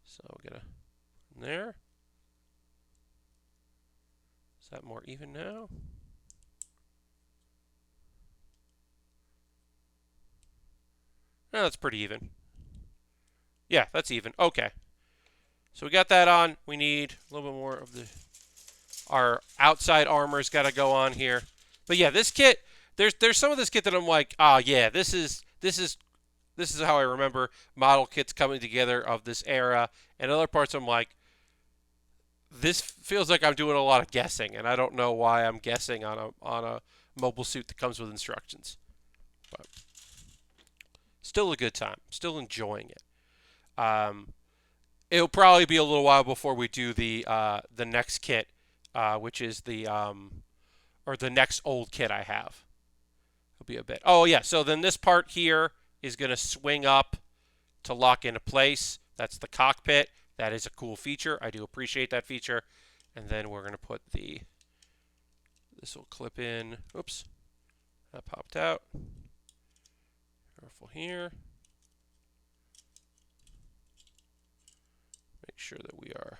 So we're going to there. Is that more even now? No, that's pretty even. Yeah, that's even. Okay. So we got that on. We need a little bit more of our outside armor's got to go on here. But yeah, this kit, there's some of this kit that I'm like, yeah, this is how I remember model kits coming together of this era. And other parts I'm like, this feels like I'm doing a lot of guessing, and I don't know why I'm guessing on a mobile suit that comes with instructions. But still a good time. Still enjoying it. It'll probably be a little while before we do the next kit, which is or the next old kit I have. It'll be a bit. Oh yeah, so then this part here is going to swing up to lock into place. That's the cockpit. That is a cool feature. I do appreciate that feature. And then we're going to put this will clip in. Oops, that popped out. Careful here. Make sure that we are.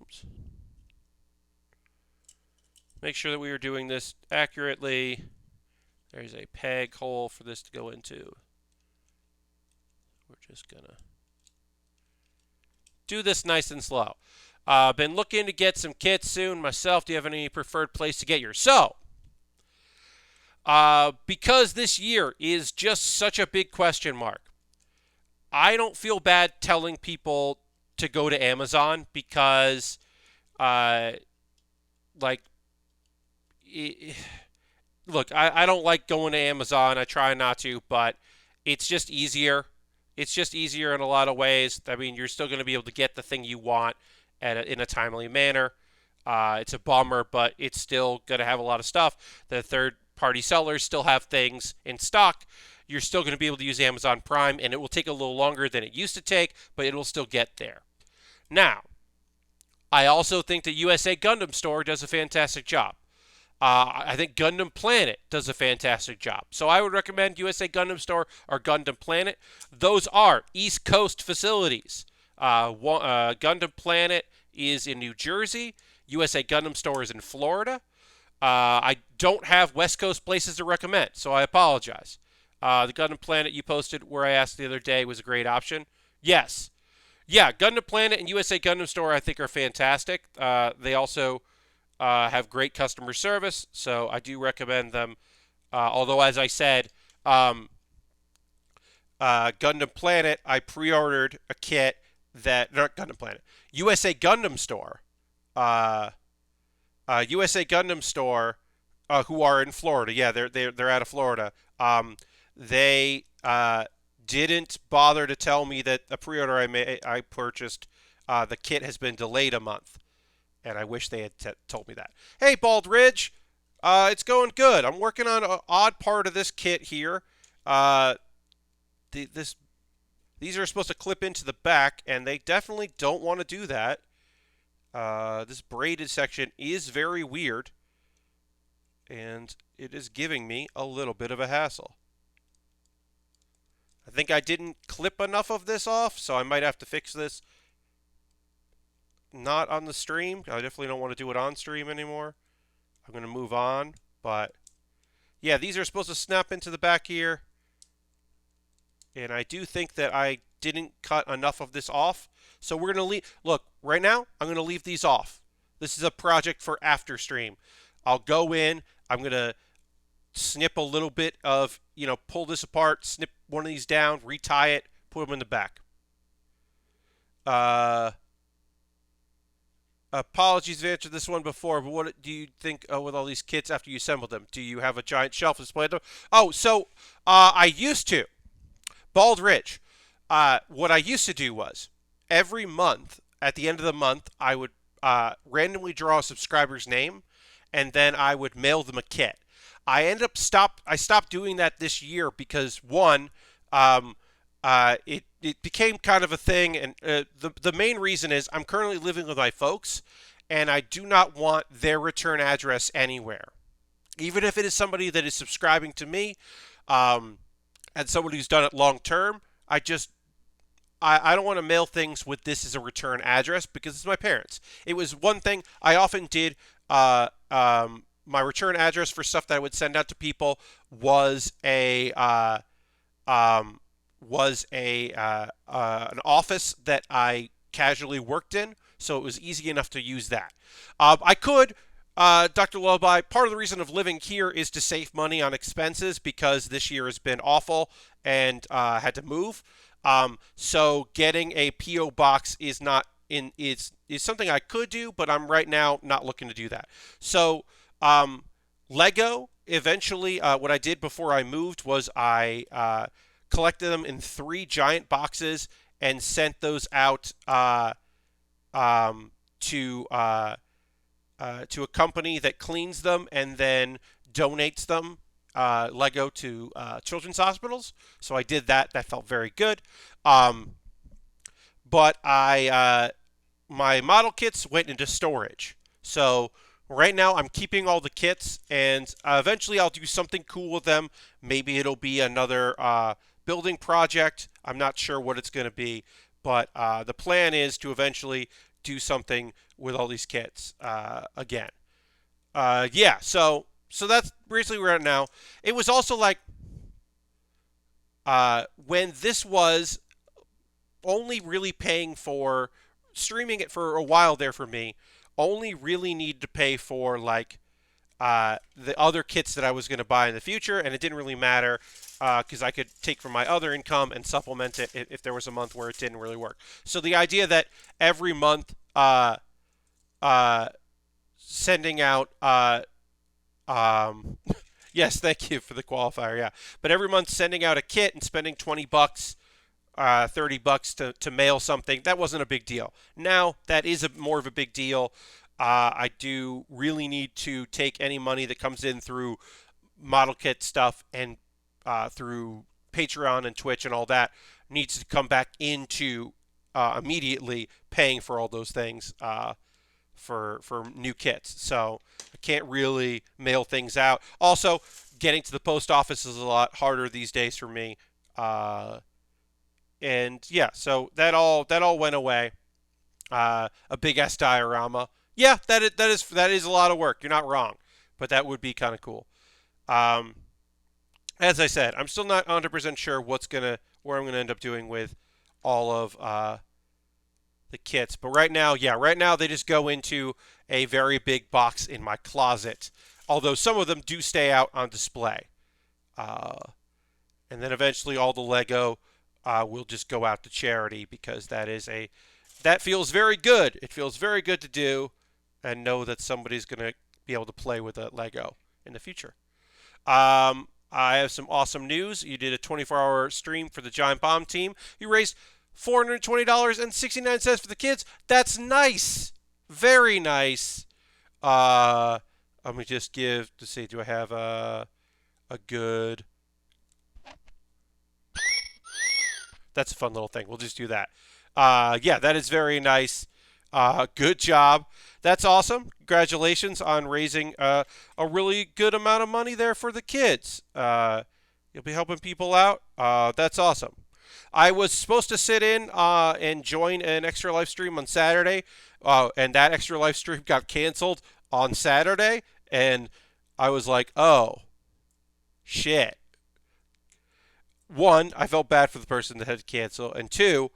Oops. Make sure that we are doing this accurately. There's a peg hole for this to go into. We're just going to do this nice and slow. Been looking to get some kits soon myself. Do you have any preferred place to get yours? So, because this year is just such a big question mark, I don't feel bad telling people to go to Amazon because, look, I don't like going to Amazon. I try not to, but it's just easier. It's just easier in a lot of ways. I mean, you're still going to be able to get the thing you want in a timely manner. It's a bummer, but it's still going to have a lot of stuff. The third-party sellers still have things in stock. You're still going to be able to use Amazon Prime, and it will take a little longer than it used to take, but it will still get there. Now, I also think the USA Gundam Store does a fantastic job. I think Gundam Planet does a fantastic job. So I would recommend USA Gundam Store or Gundam Planet. Those are East Coast facilities. Gundam Planet is in New Jersey. USA Gundam Store is in Florida. I don't have West Coast places to recommend, so I apologize. The Gundam Planet you posted where I asked the other day was a great option. Yes. Yeah, Gundam Planet and USA Gundam Store I think are fantastic. They also have great customer service, so I do recommend them. Although, as I said, Gundam Planet, I pre-ordered a kit that not Gundam Planet, USA Gundam Store, USA Gundam Store, who are in Florida. Yeah, they're out of Florida. They didn't bother to tell me that the pre-order I purchased, the kit has been delayed a month. And I wish they had told me that. Hey, Bald Ridge, it's going good. I'm working on an odd part of this kit here. These are supposed to clip into the back, and they definitely don't want to do that. This braided section is very weird, and it is giving me a little bit of a hassle. I think I didn't clip enough of this off, so I might have to fix this. Not on the stream. I definitely don't want to do it on stream anymore. I'm going to move on, but yeah, these are supposed to snap into the back here. And I do think that I didn't cut enough of this off. So we're going to leave. Look, right now, I'm going to leave these off. This is a project for after stream. I'll go in. I'm going to snip a little bit of, pull this apart, snip one of these down, retie it, put them in the back. Apologies, I've answered this one before, but what do you think with all these kits after you assemble them? Do you have a giant shelf display of them? Oh, so I used to. Bald Ridge. What I used to do was every month, at the end of the month, I would randomly draw a subscriber's name, and then I would mail them a kit. I stopped doing that this year because one, it became kind of a thing, and the main reason is I'm currently living with my folks, and I do not want their return address anywhere, even if it is somebody that is subscribing to me, and somebody who's done it long term. I don't want to mail things with this as a return address because it's my parents. It was one thing I often did. My return address for stuff that I would send out to people was an office that I casually worked in, so it was easy enough to use that. I could, Dr. Lullaby, part of the reason of living here is to save money on expenses because this year has been awful and had to move. So getting a PO box is not is something I could do, but I'm right now not looking to do that. So Lego, eventually, what I did before I moved was I collected them in 3 giant boxes and sent those out to a company that cleans them and then donates them, Lego, to children's hospitals. So I did that. That felt very good. But my model kits went into storage. So right now I'm keeping all the kits, and eventually I'll do something cool with them. Maybe it'll be another building project. I'm not sure what it's going to be, but the plan is to eventually do something with all these kits again. Yeah, so that's basically where we're at now. It was also like when this was only really paying for streaming it for a while there for me, only really needed to pay for like the other kits that I was going to buy in the future, and it didn't really matter because I could take from my other income and supplement it if there was a month where it didn't really work. So the idea that every month sending out yes, thank you for the qualifier, yeah, but every month sending out a kit and spending $20 $30 to mail something, that wasn't a big deal. Now that is more of a big deal. I do really need to take any money that comes in through model kit stuff and through Patreon and Twitch and all that needs to come back into immediately paying for all those things for new kits. So I can't really mail things out. Also, getting to the post office is a lot harder these days for me. And yeah, so that all went away. A big S diorama. Yeah, that is a lot of work. You're not wrong, but that would be kind of cool. As I said, I'm still not 100% sure where I'm gonna end up doing with all of the kits. But right now they just go into a very big box in my closet. Although some of them do stay out on display. And then eventually all the Lego will just go out to charity because that feels very good. It feels very good to do and know that somebody's going to be able to play with a Lego in the future. I have some awesome news. You did a 24-hour stream for the Giant Bomb team. You raised $420.69 for the kids. That's nice. Very nice. Let me just do I have a good... That's a fun little thing. We'll just do that. Yeah, that is very nice. Good job. That's awesome. Congratulations on raising a really good amount of money there for the kids. You'll be helping people out. That's awesome. I was supposed to sit in and join an extra live stream on Saturday, and that extra live stream got canceled on Saturday, and I was like, oh, shit. One, I felt bad for the person that had to cancel, and two,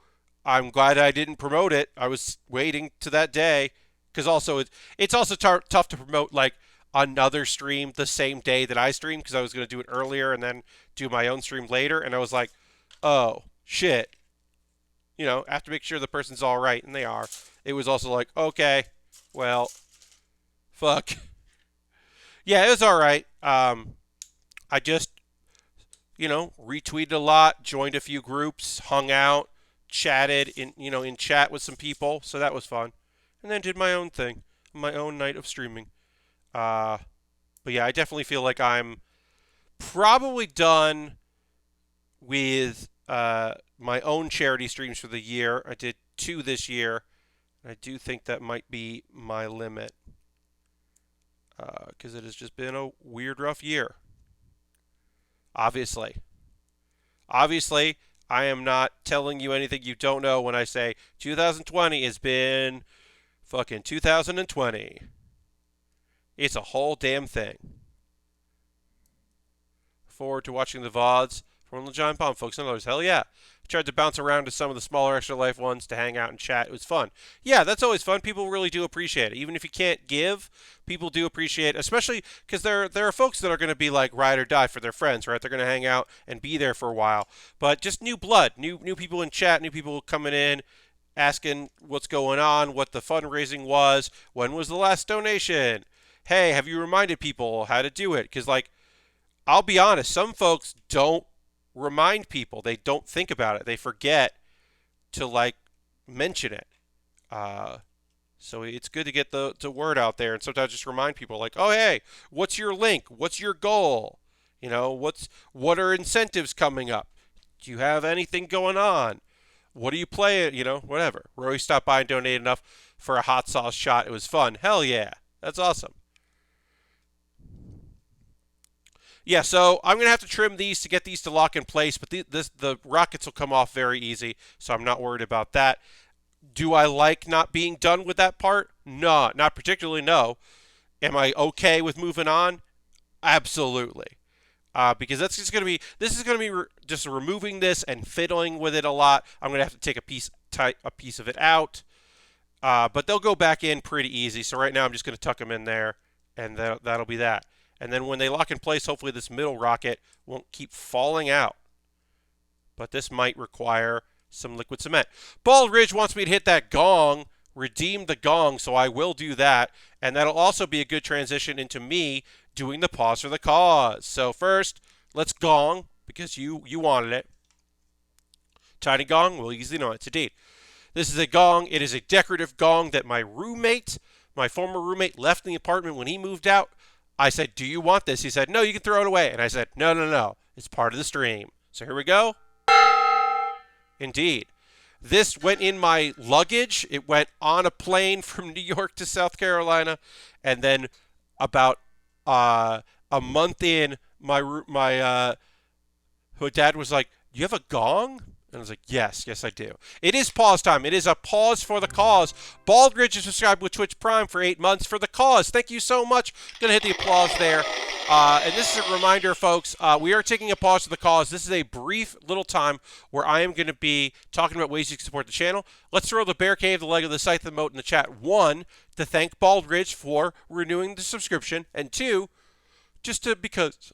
I'm glad I didn't promote it. I was waiting to that day because also it's also tough to promote like another stream the same day that I stream because I was going to do it earlier and then do my own stream later, and I was like, oh shit, I have to make sure the person's all right, and they are. It was also like, okay, well, fuck. Yeah, it was all right. I just retweeted a lot, joined a few groups, hung out, chatted in chat with some people, so that was fun, and then did my own thing, my own night of streaming. But yeah, I definitely feel like I'm probably done with my own charity streams for the year. I did 2 this year. I do think that might be my limit because it has just been a weird, rough year. Obviously, I am not telling you anything you don't know when I say 2020 has been fucking 2020. It's a whole damn thing. Forward to watching the VODs from the Giant Bomb folks and others. Hell yeah. I tried to bounce around to some of the smaller Extra Life ones to hang out and chat. It was fun. Yeah, that's always fun. People really do appreciate it. Even if you can't give, people do appreciate it, especially because there are folks that are going to be like ride or die for their friends, right? They're going to hang out and be there for a while. But just new blood, new people in chat, new people coming in, asking what's going on, what the fundraising was, when was the last donation. Hey, have you reminded people how to do it? Because, like, I'll be honest, some folks don't remind people. They don't think about it. They forget to, like, mention it. So it's good to get the word out there and sometimes just remind people, like, oh, hey, what's your link? What's your goal? What are incentives coming up? Do you have anything going on? What are you playing? Whatever. Roy stopped by and donated enough for a hot sauce shot. It was fun. Hell yeah. That's awesome. Yeah, so I'm going to have to trim these to get these to lock in place, but the rockets will come off very easy, so I'm not worried about that. Do I like not being done with that part? No, not particularly, no. Am I okay with moving on? Absolutely. Because this is going to be just removing this and fiddling with it a lot. I'm going to have to take a piece of it out, but they'll go back in pretty easy. So right now I'm just going to tuck them in there, and that'll be that. And then when they lock in place, hopefully this middle rocket won't keep falling out. But this might require some liquid cement. Bald Ridge wants me to hit that gong, redeem the gong, so I will do that. And that'll also be a good transition into me doing the pause for the cause. So first, let's gong, because you wanted it. Tiny gong, well, easily know it's indeed. This is a gong. It is a decorative gong that my former roommate, left in the apartment when he moved out. I said, do you want this? He said, no, you can throw it away. And I said, no. It's part of the stream. So here we go. Indeed. This went in my luggage. It went on a plane from New York to South Carolina. And then about a month in, my dad was like, you have a gong? And I was like, yes, I do. It is pause time. It is a pause for the cause. Baldridge is subscribed with Twitch Prime for 8 months for the cause. Thank you so much. Going to hit the applause there. And this is a reminder, folks, we are taking a pause for the cause. This is a brief little time where I am going to be talking about ways you can support the channel. Let's throw the Bear Cave, the leg of the scythe, the moat in the chat. 1, to thank Baldridge for renewing the subscription. And 2, because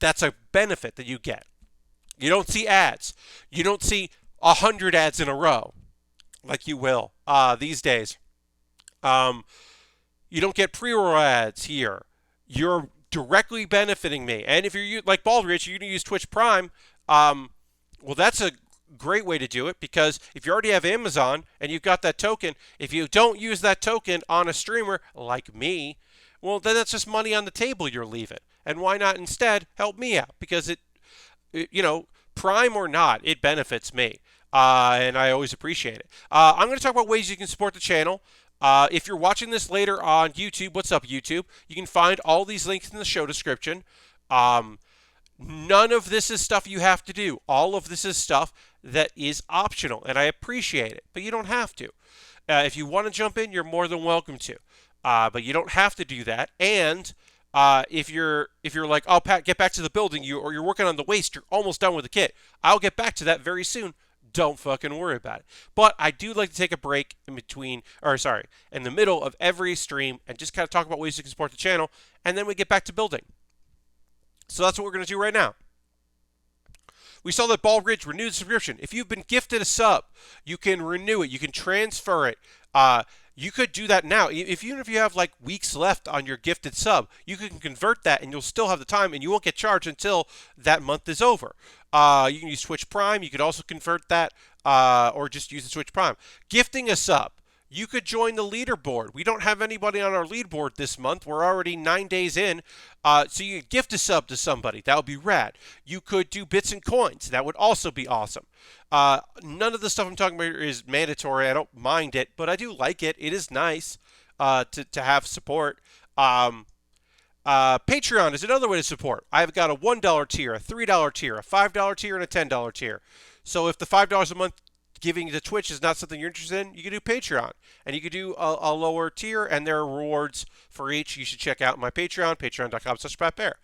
that's a benefit that you get. You don't see ads. You don't see 100 ads in a row like you will these days. You don't get pre-roll ads here. You're directly benefiting me. And if you're like Baldridge, you're going to use Twitch Prime. Well, that's a great way to do it because if you already have Amazon and you've got that token, if you don't use that token on a streamer like me, well, then that's just money on the table you're leaving. And why not instead help me out? Because Prime or not, it benefits me. and I always appreciate it. I'm going to talk about ways you can support the channel. If you're watching this later on YouTube, what's up, YouTube? You can find all these links in the show description. None of this is stuff you have to do. All of this is stuff that is optional, and I appreciate it, but you don't have to. If you want to jump in, you're more than welcome to, but you don't have to do that. And if you're like, oh, Pat, get back to the building, or you're working on the waist, you're almost done with the kit. I'll get back to that very soon. Don't fucking worry about it. But I do like to take a break in the middle of every stream and just kind of talk about ways you can support the channel, and then we get back to building. So that's what we're going to do right now. We saw that Ball Ridge renewed subscription. If you've been gifted a sub, you can renew it. You can transfer it. You could do that now. Even if you have like weeks left on your gifted sub, you can convert that and you'll still have the time and you won't get charged until that month is over. You can use Twitch Prime. You could also convert that or just use the Twitch Prime. Gifting a sub. You could join the leaderboard. We don't have anybody on our leaderboard this month. We're already 9 days in. So you could gift a sub to somebody. That would be rad. You could do bits and coins. That would also be awesome. None of the stuff I'm talking about is mandatory. I don't mind it, but I do like it. It is nice to have support. Patreon is another way to support. I've got a $1 tier, a $3 tier, a $5 tier, and a $10 tier. So if the $5 a month giving to Twitch is not something you're interested in, you can do Patreon. And you can do a lower tier, and there are rewards for each. You should check out my Patreon, patreon.com/Baer.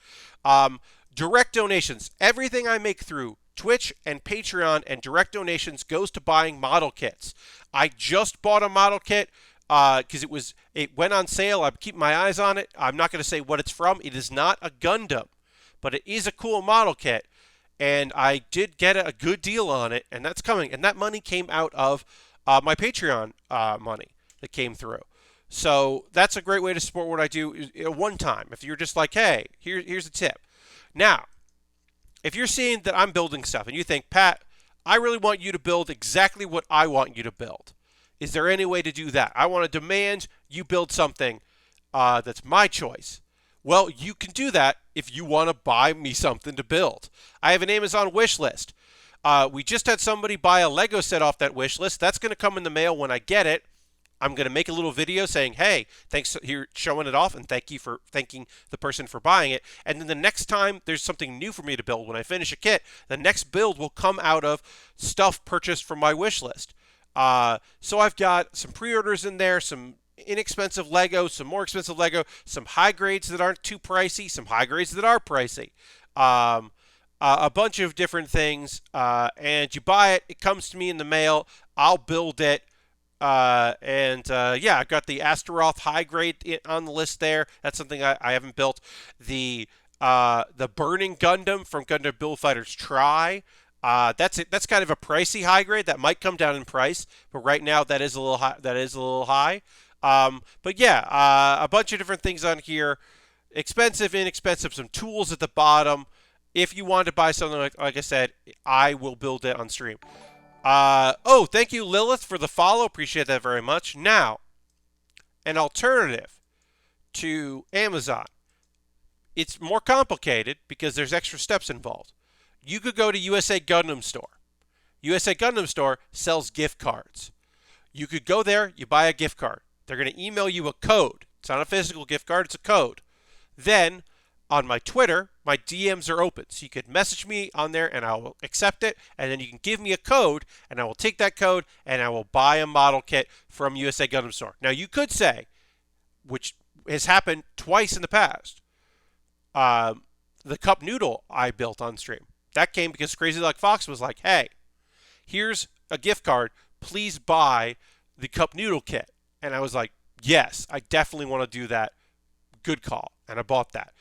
Direct donations. Everything I make through Twitch and Patreon and direct donations goes to buying model kits. I just bought a model kit because it went on sale. I'm keeping my eyes on it. I'm not going to say what it's from. It is not a Gundam, but it is a cool model kit. And I did get a good deal on it, and that's coming. And that money came out of my Patreon money that came through. So that's a great way to support what I do one time. If you're just like, hey, here's a tip. Now, if you're seeing that I'm building stuff and you think, Pat, I really want you to build exactly what I want you to build. Is there any way to do that? I want to demand you build something that's my choice. Well, you can do that if you want to buy me something to build. I have an Amazon wish list. We just had somebody buy a Lego set off that wish list. That's going to come in the mail when I get it. I'm going to make a little video saying, hey, thanks, here, showing it off, and thanking the person for buying it. And then the next time there's something new for me to build, when I finish a kit, the next build will come out of stuff purchased from my wish list. So I've got some pre-orders in there, some inexpensive Lego, some more expensive Lego, some high grades that aren't too pricey, some high grades that are pricey, a bunch of different things, and you buy it, it comes to me in the mail, I'll build it, yeah, I've got the Asteroth high grade on the list there. That's something I haven't built. The Burning Gundam from Gundam Build Fighters Try. That's kind of a pricey high grade that might come down in price, but right now that is a little high. But yeah, a bunch of different things on here. Expensive, inexpensive, some tools at the bottom. If you want to buy something, like I said, I will build it on stream. Oh, thank you, Lilith, for the follow. Appreciate that very much. Now, an alternative to Amazon. It's more complicated because there's extra steps involved. You could go to USA Gundam Store. USA Gundam Store sells gift cards. You could go there, you buy a gift card. They're going to email you a code. It's not a physical gift card, it's a code. Then, on my Twitter, my DMs are open. So you could message me on there and I will accept it. And then you can give me a code and I will take that code and I will buy a model kit from USA Gundam Store. Now, you could say, which has happened twice in the past, the cup noodle I built on stream. That came because Crazy Like Fox was like, hey, here's a gift card. Please buy the cup noodle kit. And I was like, yes, I definitely want to do that. Good call. And I bought that.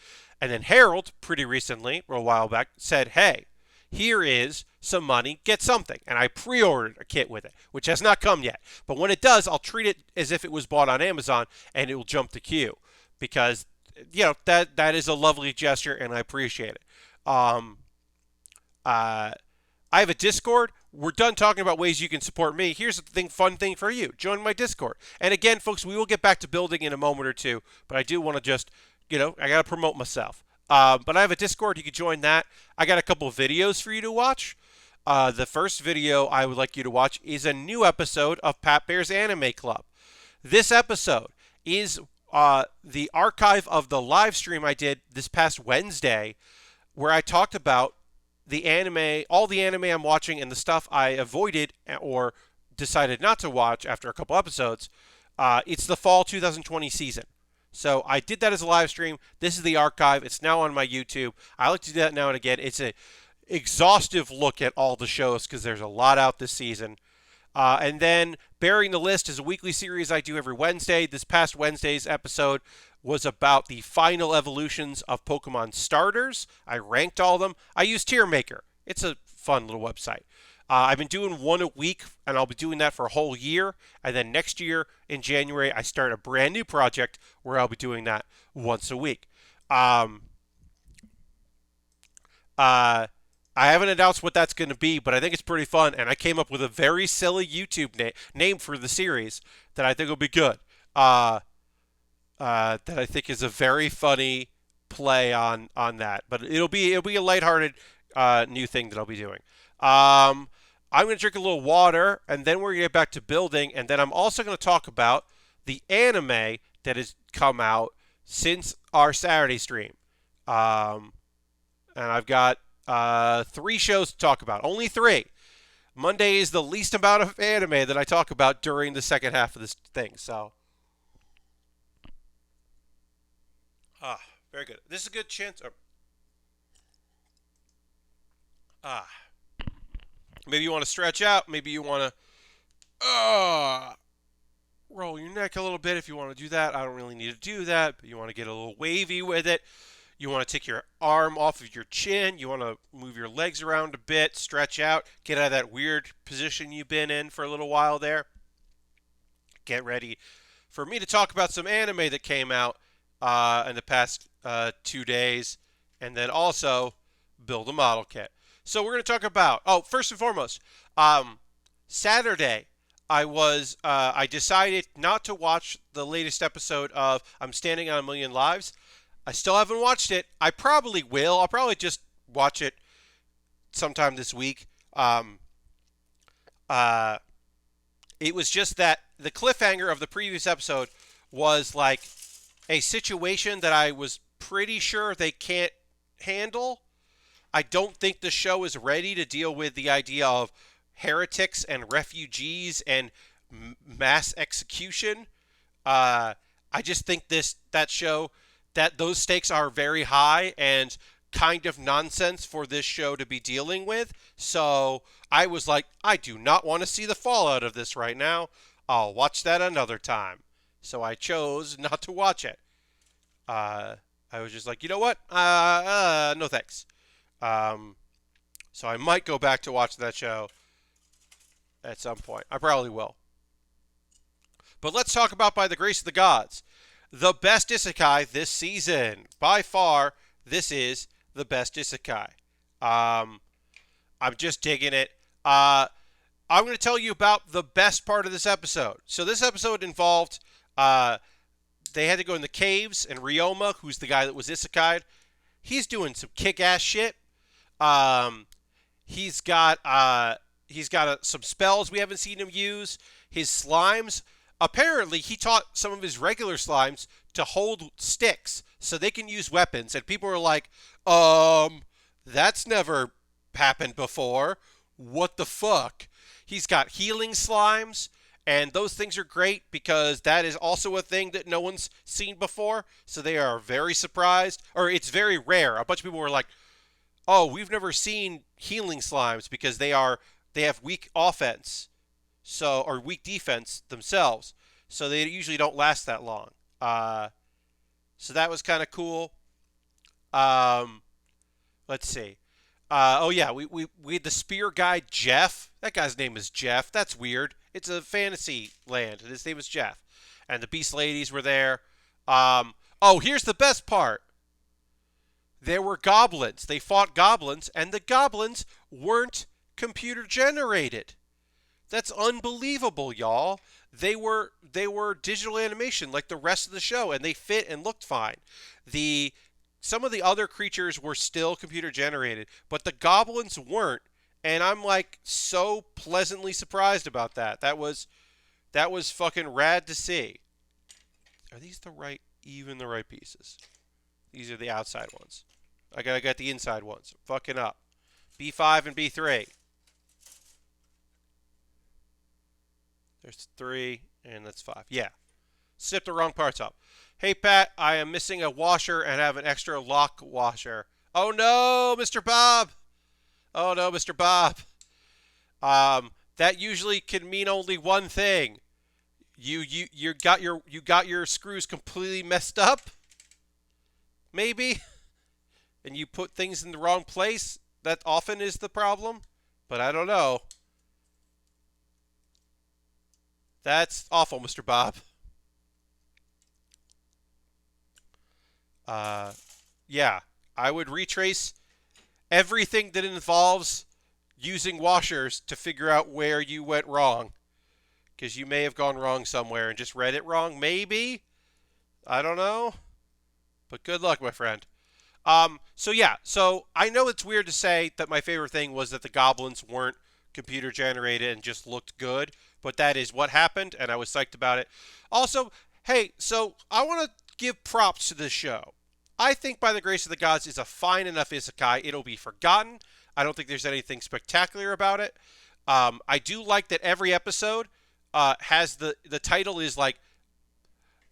And then Harold, pretty recently, or a while back, said, hey, here is some money, get something. And I pre-ordered a kit with it, which has not come yet. But when it does, I'll treat it as if it was bought on Amazon, and it will jump the queue. Because, you know, that is a lovely gesture, and I appreciate it. I have a Discord. We're done talking about ways you can support me. Here's the fun thing for you. Join my Discord. And again, folks, we will get back to building in a moment or two, but I do want to just, I got to promote myself. But I have a Discord. You can join that. I got a couple of videos for you to watch. The first video I would like you to watch is a new episode of Pat Bear's Anime Club. This episode is the archive of the live stream I did this past Wednesday, where I talked about the anime, all the anime I'm watching, and the stuff I avoided or decided not to watch after a couple episodes. It's the fall 2020 season. So I did that as a live stream. This is the archive. It's now on my YouTube. I like to do that now and again. It's a exhaustive look at all the shows because there's a lot out this season. And then Baering the List is a weekly series I do every Wednesday. This past Wednesday's episode was about the final evolutions of Pokemon starters. I ranked all of them. I use Tier Maker. It's a fun little website. I've been doing one a week, and I'll be doing that for a whole year. And then next year, in January, I start a brand new project where I'll be doing that once a week. I haven't announced what that's going to be, but I think it's pretty fun, and I came up with a very silly YouTube name for the series that I think will be good. That I think is a very funny play on that, but it'll be a lighthearted new thing that I'll be doing. I'm going to drink a little water, and then we're going to get back to building, and then I'm also going to talk about the anime that has come out since our Saturday stream. And I've got 3 shows to talk about. Only 3. Monday is the least amount of anime that I talk about during the second half of this thing. So, very good. This is a good chance. Maybe you want to stretch out. Maybe you want to roll your neck a little bit if you want to do that. I don't really need to do that, but you want to get a little wavy with it. You want to take your arm off of your chin. You want to move your legs around a bit, stretch out, get out of that weird position you've been in for a little while there. Get ready for me to talk about some anime that came out in the past 2 days, and then also build a model kit. So we're going to talk about, first and foremost, Saturday, I decided not to watch the latest episode of I'm Standing on a Million Lives. I still haven't watched it. I probably will. I'll probably just watch it sometime this week. It was just that the cliffhanger of the previous episode was like a situation that I was pretty sure they can't handle. I don't think the show is ready to deal with the idea of heretics and refugees and mass execution. I just think that those stakes are very high and kind of nonsense for this show to be dealing with. So I was like, I do not want to see the fallout of this right now. I'll watch that another time. So I chose not to watch it. I was just like, you know what? No thanks. So I might go back to watch that show at some point. I probably will. But let's talk about By the Grace of the Gods. The best isekai this season. By far, this is the best isekai. I'm just digging it. I'm going to tell you about the best part of this episode. So this episode involved, they had to go in the caves, and Ryoma, who's the guy that was isekai'd, he's doing some kick-ass shit. He's got some spells we haven't seen him use. His slimes, apparently he taught some of his regular slimes to hold sticks so they can use weapons. And people were like, that's never happened before. What the fuck? He's got healing slimes, and those things are great because that is also a thing that no one's seen before. So they are very surprised, or it's very rare. A bunch of people were like, oh, we've never seen healing slimes because they have weak offense, or weak defense themselves, so they usually don't last that long. So that was kind of cool. Let's see. We had the spear guy Jeff. That guy's name is Jeff. That's weird. It's a fantasy land, and his name is Jeff. And the beast ladies were there. Here's the best part. There were goblins. They fought goblins, and the goblins weren't computer generated. That's unbelievable, y'all. They were digital animation like the rest of the show, and they fit and looked fine. Some of the other creatures were still computer generated, but the goblins weren't, And I'm like so pleasantly surprised about that. That was fucking rad to see. Are these even the right pieces? These are the outside ones. I got the inside ones. Fucking up. B5 and B3. There's 3 and that's 5. Yeah. Snip the wrong parts up. Hey Pat, I am missing a washer and have an extra lock washer. Oh no, Mr. Bob. Oh no, Mr. Bob. That usually can mean only one thing. You got your screws completely messed up, maybe, and you put things in the wrong place. That often is the problem, but I don't know. That's awful, Mr. Bob. Uh, yeah, I would retrace everything that involves using washers to figure out where you went wrong, because you may have gone wrong somewhere and just read it wrong. Maybe, I don't know, but good luck, my friend. So I know it's weird to say that my favorite thing was that the goblins weren't computer generated and just looked good, but that is what happened, and I was psyched about it. Also, hey, so I want to give props to this show. I think By the Grace of the Gods is a fine enough isekai. It'll be forgotten. I don't think there's anything spectacular about it. I do like that every episode has the title is like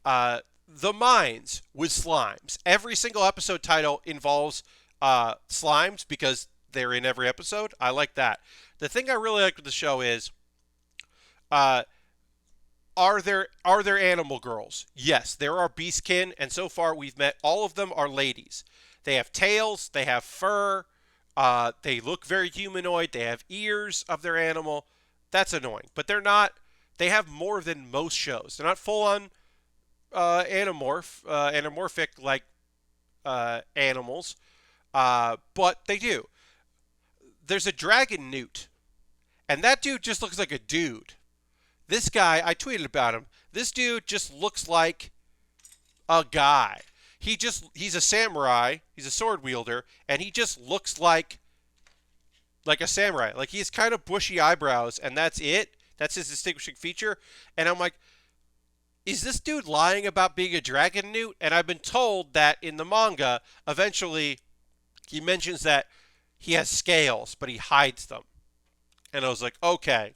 The Mines with Slimes. Every single episode title involves slimes because they're in every episode. I like that. The thing I really like with the show is, uh, are there animal girls? Yes, there are beastkin, and so far we've met all of them are ladies. They have tails, they have fur, they look very humanoid, they have ears of their animal. That's annoying, but they're not. They have more than most shows. They're not full on anamorphic like animals, but they do. There's a dragon newt, and that dude just looks like a dude. This guy, I tweeted about him. This dude just looks like a guy. He's a samurai. He's a sword wielder, and he just looks like a samurai. Like he has kind of bushy eyebrows, and that's it. That's his distinguishing feature. And I'm like, is this dude lying about being a dragon newt? And I've been told that in the manga, eventually, he mentions that he has scales, but he hides them. And I was like, okay.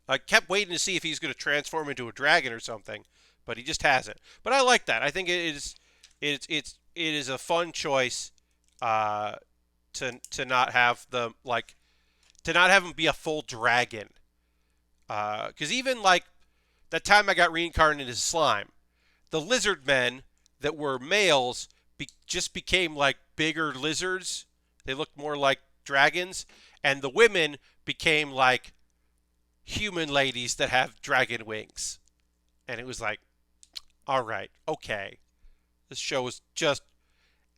I kept waiting to see if he's going to transform into a dragon or something, but he just hasn't. But I like that. I think it is a fun choice to not have to not have him be a full dragon. Because even like that time I got reincarnated as slime, the lizard men that were males just became like bigger lizards. They looked more like dragons, and the women became like human ladies that have dragon wings. And it was like, all right, okay. This show is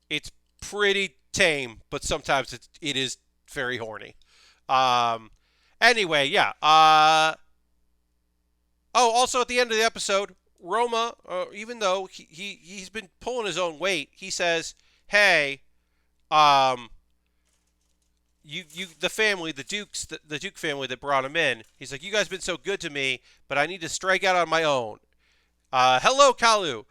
it's pretty tame, but sometimes it is very horny. Anyway, yeah. Also at the end of the episode, Roma, even though he's been pulling his own weight, he says, hey, the family, the Duke family that brought him in. He's like, you guys have been so good to me, but I need to strike out on my own. Hello, Kalu.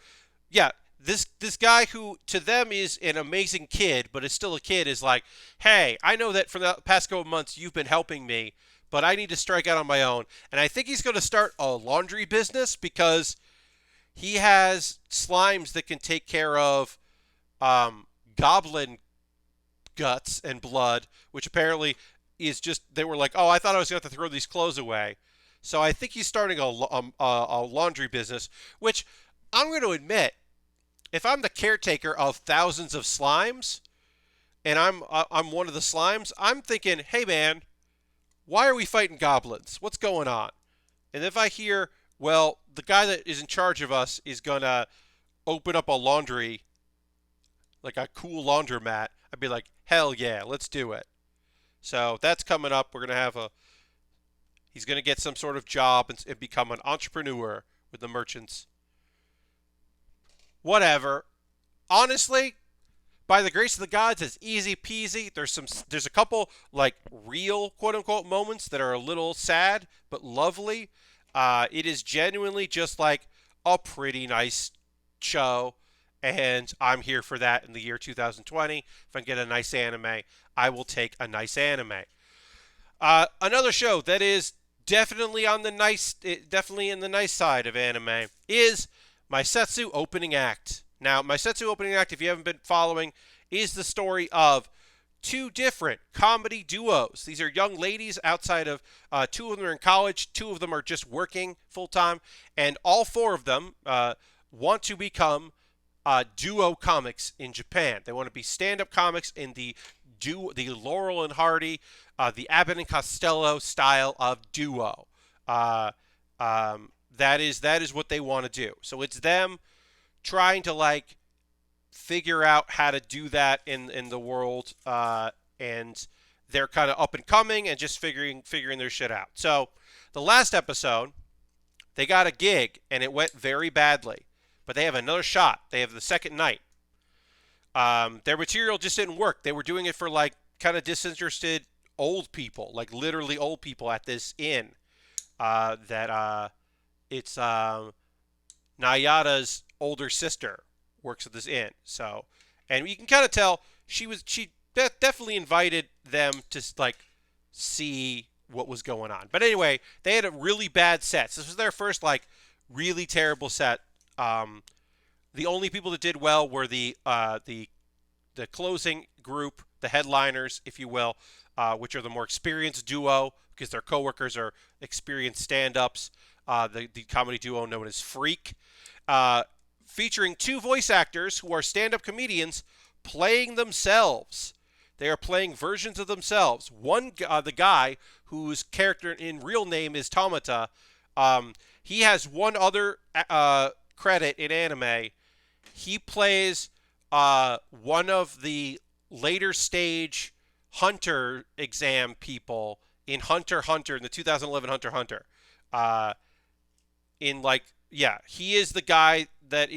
Yeah, this guy who to them is an amazing kid, but is still a kid, is like, hey, I know that for the past couple of months you've been helping me, but I need to strike out on my own. And I think he's going to start a laundry business because he has slimes that can take care of goblin guts and blood, which apparently is just, they were like, oh, I thought I was going to have to throw these clothes away. So I think he's starting a laundry business, which I'm going to admit, if I'm the caretaker of thousands of slimes, and I'm one of the slimes, I'm thinking, hey man, why are we fighting goblins? What's going on? And if I hear, well, the guy that is in charge of us is going to open up a laundry, like a cool laundromat, I'd be like, hell yeah, let's do it. So that's coming up. We're going to have he's going to get some sort of job and become an entrepreneur with the merchants. Whatever. Honestly, By the grace of the gods, it's easy peasy. There's a couple like real quote unquote moments that are a little sad but lovely. It is genuinely just like a pretty nice show, and I'm here for that in the year 2020. If I can get a nice anime, I will take a nice anime. Another show that is definitely in the nice side of anime is Maesetsu Opening Act. Now, Maesetsu Opening Act, if you haven't been following, is the story of two different comedy duos. These are young ladies outside of two of them are in college, two of them are just working full time, and all four of them want to become duo comics in Japan. They want to be stand-up comics in the Laurel and Hardy, the Abbott and Costello style of duo. That is what they want to do. So it's them trying to like figure out how to do that in the world, and they're kind of up and coming and just figuring their shit out. So the last episode, they got a gig and it went very badly, but they have another shot. They have the second night. Their material just didn't work. They were doing it for like kind of disinterested old people, like literally old people at this inn. It's Nayada's older sister works at this inn. So, and you can kind of tell she definitely invited them to like see what was going on. But anyway, they had a really bad set. This was their first like really terrible set. The only people that did well were the closing group, the headliners, if you will, which are the more experienced duo because their coworkers are experienced stand-ups. The comedy duo known as Freak, featuring two voice actors who are stand-up comedians playing themselves. They are playing versions of themselves. One, the guy whose character in real name is Tomata, he has one other credit in anime. He plays one of the later stage Hunter exam people in Hunter x Hunter, in the 2011 Hunter x Hunter. He is the guy that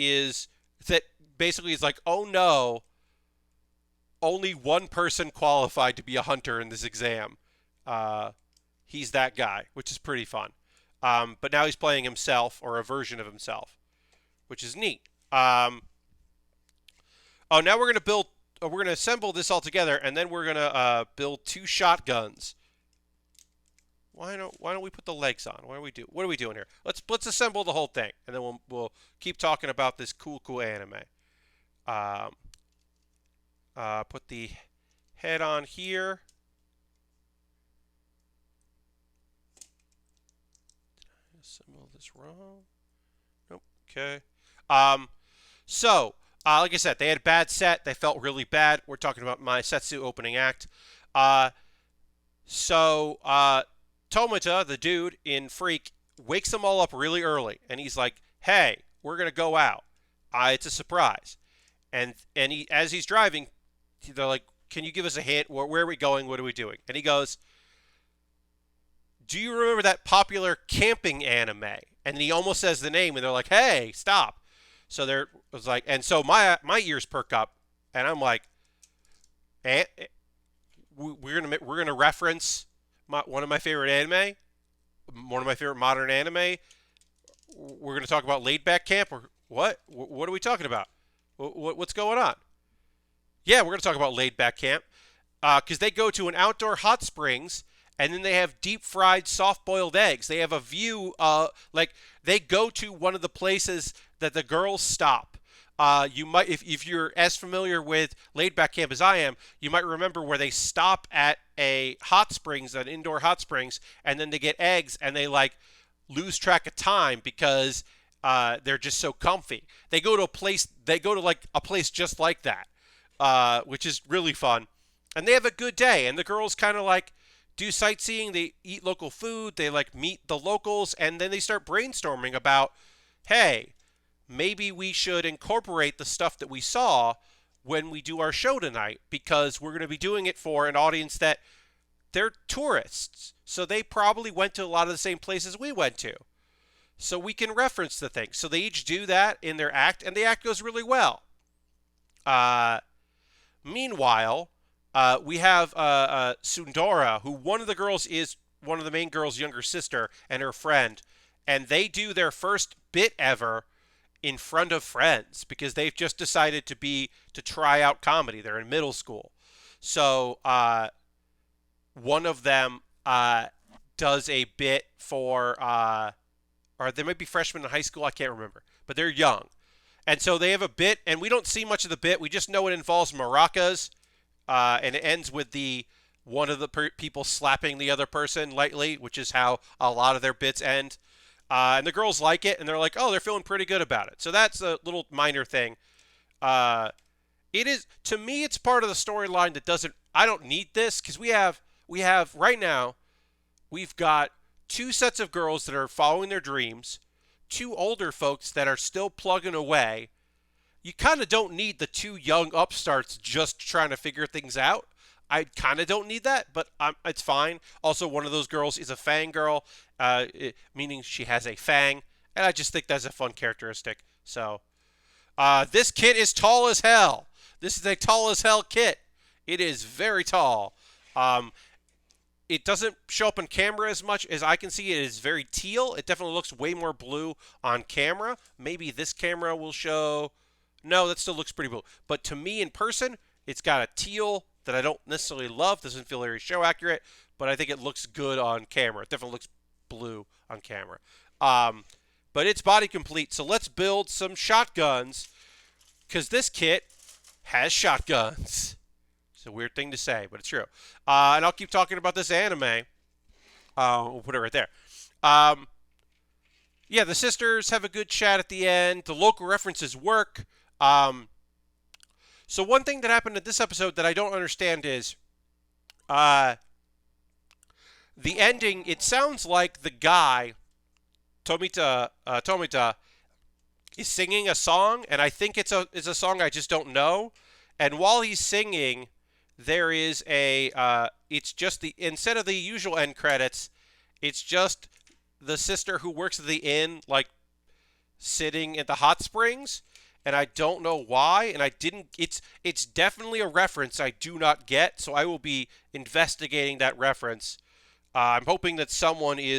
basically is like, oh no, only one person qualified to be a hunter in this exam. He's that guy, which is pretty fun. But now he's playing himself, or a version of himself, which is neat. Now we're going to assemble this all together, and then we're going to build two shotguns. Why don't we put the legs on? What are we doing here? Let's assemble the whole thing, and then we'll keep talking about this cool anime. Put the head on here. Did I assemble this wrong? Nope. Okay. Like I said, they had a bad set. They felt really bad. We're talking about Maesetsu Opening Act. Tomata, the dude in Freak, wakes them all up really early, and he's like, "Hey, we're gonna go out. It's a surprise." And as he's driving, they're like, "Can you give us a hint? Where are we going? What are we doing?" And he goes, "Do you remember that popular camping anime?" And he almost says the name, and they're like, "Hey, stop!" So so my ears perk up, and I'm like, we're gonna reference one of my favorite anime, one of my favorite modern anime. We're gonna talk about Laid Back Camp, or what? What are we talking about? What's going on? Yeah, we're gonna talk about Laid Back Camp, because they go to an outdoor hot springs. And then they have deep-fried, soft-boiled eggs. They have a view, they go to one of the places that the girls stop. You might, if you're as familiar with Laid Back Camp as I am, you might remember where they stop at an indoor hot springs, and then they get eggs, and they lose track of time because they're just so comfy. They go to a place just like that, which is really fun, and they have a good day. And the girls kind of do sightseeing, they eat local food, they meet the locals, and then they start brainstorming about, hey, maybe we should incorporate the stuff that we saw when we do our show tonight, because we're going to be doing it for an audience that they're tourists, so they probably went to a lot of the same places we went to, so we can reference the thing. So they each do that in their act, and the act goes really well. Meanwhile, we have Sundara, who one of the girls is one of the main girl's younger sister and her friend, and they do their first bit ever in front of friends because they've just decided to try out comedy. They're in middle school, so one of them does a bit for, or they might be freshmen in high school. I can't remember, but they're young, and so they have a bit, and we don't see much of the bit. We just know it involves maracas, and it ends with one of the people slapping the other person lightly, which is how a lot of their bits end. And the girls like it, and they're like, oh, they're feeling pretty good about it. So that's a little minor thing. It is, to me, it's part of the storyline that doesn't, I don't need this, because we have, right now, we've got two sets of girls that are following their dreams, two older folks that are still plugging away. You kind of don't need the two young upstarts just trying to figure things out. I kind of don't need that, but it's fine. Also, one of those girls is a fang girl, meaning she has a fang, and I just think that's a fun characteristic. So, this kit is tall as hell. This is a tall as hell kit. It is very tall. It doesn't show up on camera as much as I can see. It is very teal. It definitely looks way more blue on camera. Maybe this camera will show. No, that still looks pretty blue. But to me in person, it's got a teal that I don't necessarily love. Doesn't feel very show accurate, but I think it looks good on camera. It definitely looks blue on camera. But it's body complete. So let's build some shotguns, because this kit has shotguns. It's a weird thing to say, but it's true. And I'll keep talking about this anime. We'll put it right there. Yeah, the sisters have a good chat at the end. The local references work. So one thing that happened in this episode that I don't understand is the ending. It sounds like the guy, Tomita, is singing a song, and I think it's a song I just don't know. And while he's singing, there is it's just instead of the usual end credits, it's just the sister who works at the inn, like, sitting at the hot springs. And I don't know why, and it's definitely a reference I do not get, so I will be investigating that reference. I'm hoping that somebody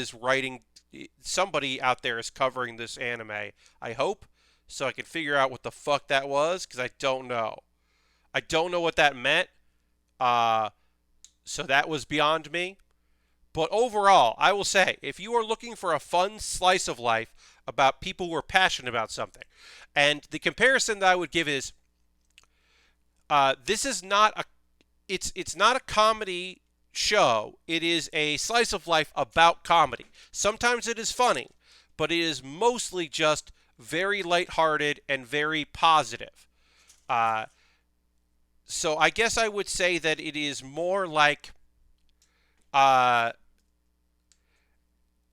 out there is covering this anime, I hope, so I can figure out what the fuck that was, because I don't know. I don't know what that meant, so that was beyond me. But overall, I will say, if you are looking for a fun slice of life about people who are passionate about something, and the comparison that I would give is, this is not it's not a comedy show. It is a slice of life about comedy. Sometimes it is funny, but it is mostly just very lighthearted and very positive. So I guess I would say that it is more like,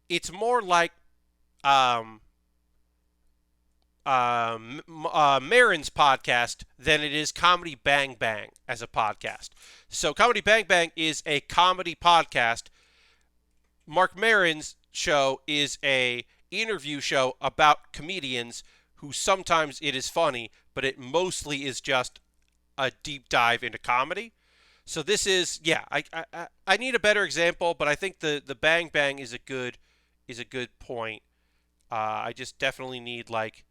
it's more like Marin's podcast than it is Comedy Bang Bang as a podcast. So Comedy Bang Bang is a comedy podcast. Mark Maron's show is a interview show about comedians who sometimes it is funny, but it mostly is just a deep dive into comedy. So this is, yeah, I need a better example, but I think the Bang Bang is a good point. I just definitely need, like,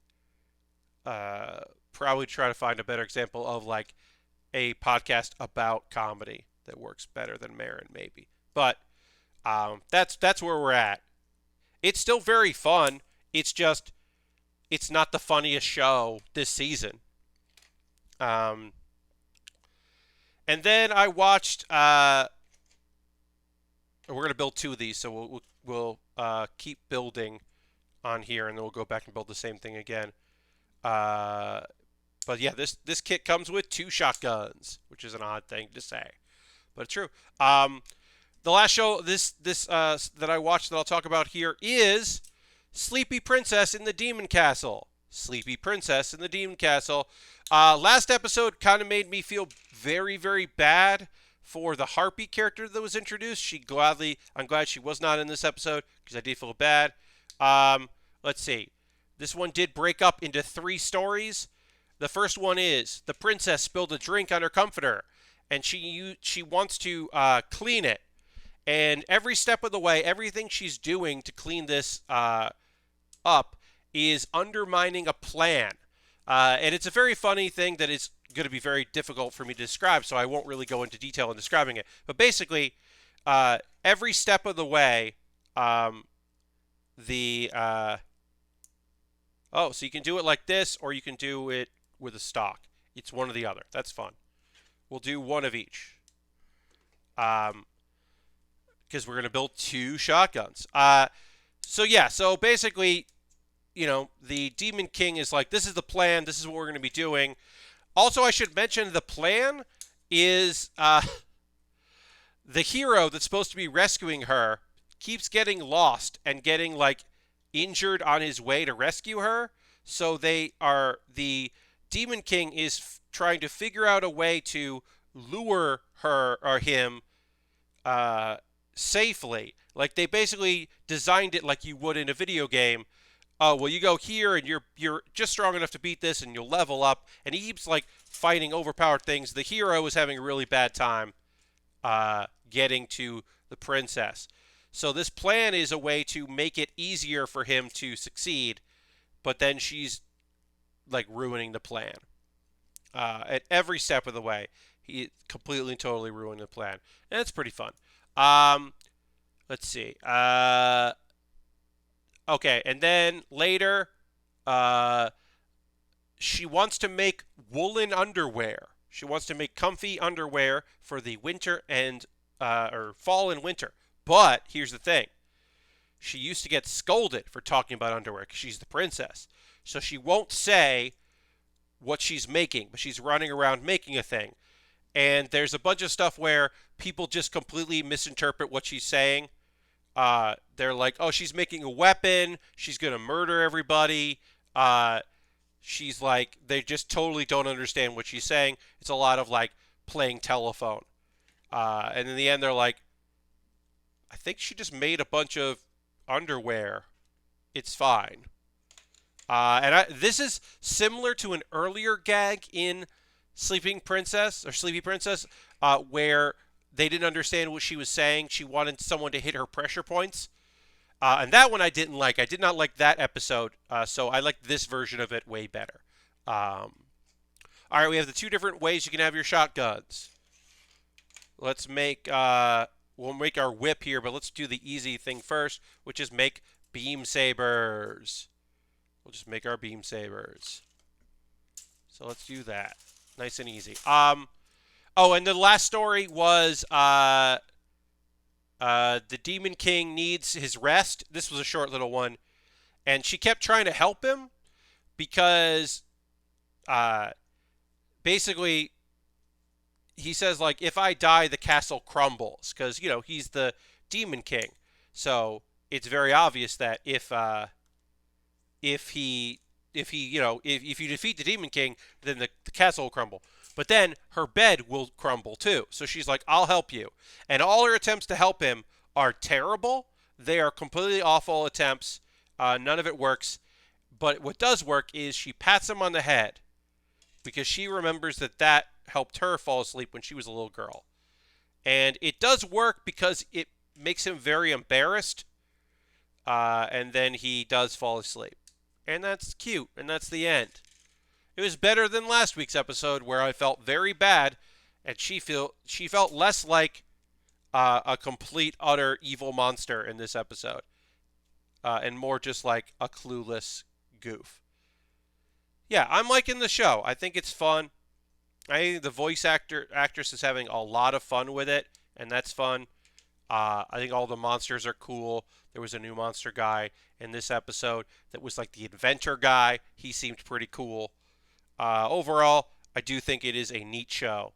probably try to find a better example of, like, a podcast about comedy that works better than Marin, maybe. But that's where we're at. It's still very fun. It's just, it's not the funniest show this season. And then I watched. We're gonna build two of these, so we'll keep building on here, and then we'll go back and build the same thing again. But yeah, this kit comes with two shotguns, which is an odd thing to say, but it's true. The last show that I watched that I'll talk about here is Sleepy Princess in the Demon Castle. Sleepy Princess in the Demon Castle. Last episode kind of made me feel very, very bad for the Harpy character that was introduced. I'm glad she was not in this episode because I did feel bad. Let's see. This one did break up into 3 stories. The first one is the princess spilled a drink on her comforter, and she wants to clean it. And every step of the way, everything she's doing to clean this up is undermining a plan. And it's a very funny thing that is going to be very difficult for me to describe, so I won't really go into detail in describing it. But basically, every step of the way, the oh, so you can do it like this, or you can do it with a stock. It's one or the other. That's fun. We'll do one of each. Because we're going to build 2 shotguns. So basically, the Demon King is like, this is the plan. This is what we're going to be doing. Also, I should mention the plan is the hero that's supposed to be rescuing her keeps getting lost and getting, like, injured on his way to rescue her. So the Demon King is trying to figure out a way to lure her or him safely. Like, they basically designed it like you would in a video game. Oh, well, you go here and you're just strong enough to beat this and you'll level up. And he keeps, like, fighting overpowered things. The hero is having a really bad time getting to the princess. So this plan is a way to make it easier for him to succeed, but then she's, like, ruining the plan. At every step of the way, he completely and totally ruined the plan. And it's pretty fun. Let's see. Okay, and then later, she wants to make woolen underwear. She wants to make comfy underwear for the winter and or fall and winter. But here's the thing. She used to get scolded for talking about underwear because she's the princess. So she won't say what she's making, but she's running around making a thing. And there's a bunch of stuff where people just completely misinterpret what she's saying. They're like, oh, she's making a weapon. She's going to murder everybody. She's like, they just totally don't understand what she's saying. It's a lot of, like, playing telephone. And in the end, they're like, I think she just made a bunch of underwear. It's fine. This is similar to an earlier gag in Sleepy Princess, where they didn't understand what she was saying. She wanted someone to hit her pressure points. And that one I didn't like. I did not like that episode, so I like this version of it way better. All right, we have the 2 different ways you can have your shotguns. Let's make... we'll make our whip here, but let's do the easy thing first, which is make beam sabers. We'll just make our beam sabers. So let's do that. Nice and easy. Oh, and the last story was the Demon King needs his rest. This was a short little one. And she kept trying to help him because basically he says, like, if I die, the castle crumbles. Because, he's the Demon King. So it's very obvious that if you defeat the Demon King, then the castle will crumble. But then her bed will crumble too. So she's like, I'll help you. And all her attempts to help him are terrible. They are completely awful attempts. None of it works. But what does work is she pats him on the head because she remembers that helped her fall asleep when she was a little girl. And it does work because it makes him very embarrassed. And then he does fall asleep. And that's cute. And that's the end. It was better than last week's episode where I felt very bad, and she felt less like a complete, utter evil monster in this episode, and more just like a clueless goof. Yeah, I'm liking the show. I think it's fun. I think the voice actress is having a lot of fun with it, and that's fun. I think all the monsters are cool. There was a new monster guy in this episode that was like the inventor guy. He seemed pretty cool. Overall, I do think it is a neat show,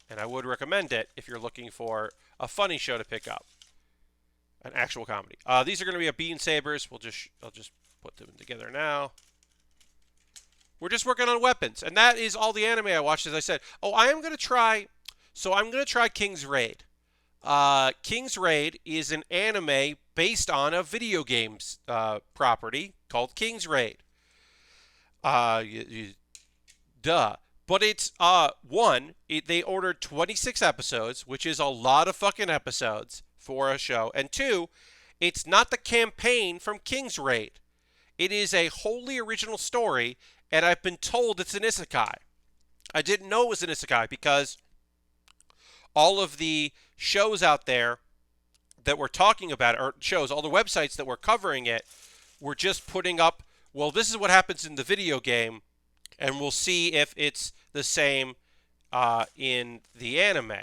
and I would recommend it if you're looking for a funny show to pick up, an actual comedy. These are going to be a beam sabers. I'll just put them together now. We're just working on weapons, and that is all the anime I watched. As I said, I'm going to try King's Raid. King's Raid is an anime based on a video games property called King's Raid. Duh. But it's they ordered 26 episodes, which is a lot of fucking episodes for a show. And two, it's not the campaign from King's Raid. It is a wholly original story, and I've been told it's an isekai. I didn't know it was an isekai because all of the shows out there that were talking about it, or shows, all the websites that were covering it, were just putting up, well, this is what happens in the video game, and we'll see if it's the same in the anime.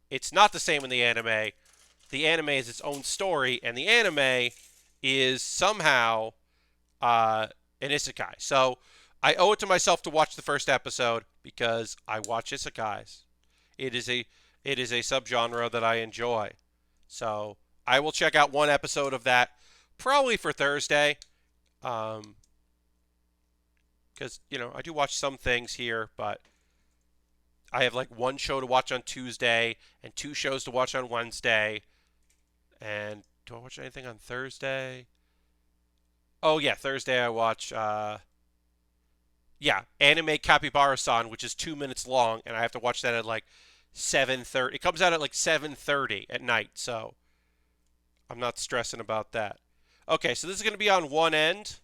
It's not the same in the anime. The anime is its own story, and the anime is somehow an isekai. So I owe it to myself to watch the first episode because I watch isekais. It is a subgenre that I enjoy. So I will check out one episode of that probably for Thursday. Because, I do watch some things here, but I have like one show to watch on Tuesday and 2 shows to watch on Wednesday. And do I watch anything on Thursday? Oh, yeah, Thursday I watch, Anime Capybara-san, which is 2 minutes long, and I have to watch that at like 7:30. It comes out at like 7:30 at night, so I'm not stressing about that. Okay, so this is going to be on one end,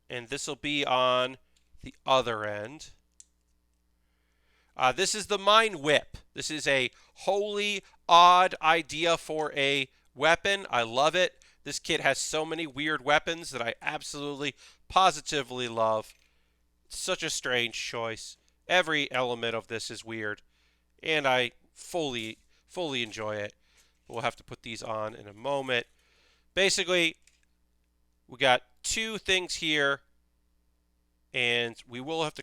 and this will be on the other end. This is the Mind Whip. This is a wholly odd idea for a weapon. I love it. This kit has so many weird weapons that I absolutely, positively love. It's such a strange choice. Every element of this is weird, and I fully enjoy it. We'll have to put these on in a moment. Basically, we got 2 things here, and we will have to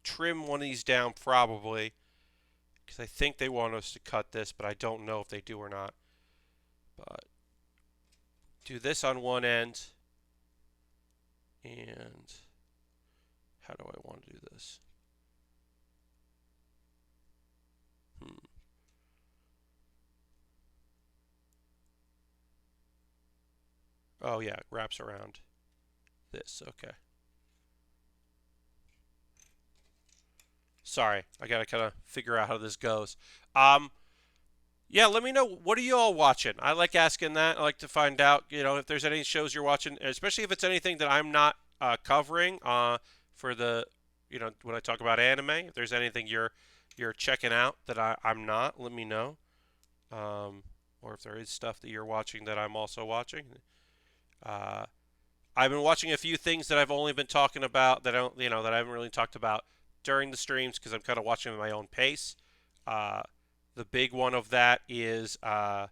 trim one of these down probably, because I think they want us to cut this, but I don't know if they do or not. But do this on one end, and how do I want to do this? Oh yeah, it wraps around this. Okay. Sorry, I gotta kind of figure out how this goes. Yeah, let me know, what are you all watching? I like asking that. I like to find out, if there's any shows you're watching, especially if it's anything that I'm not covering for the, when I talk about anime. If there's anything you're checking out that I'm not, let me know. Or if there is stuff that you're watching that I'm also watching. I've been watching a few things that I've only been talking about that I haven't really talked about during the streams because I'm kind of watching at my own pace. The big one of that is watching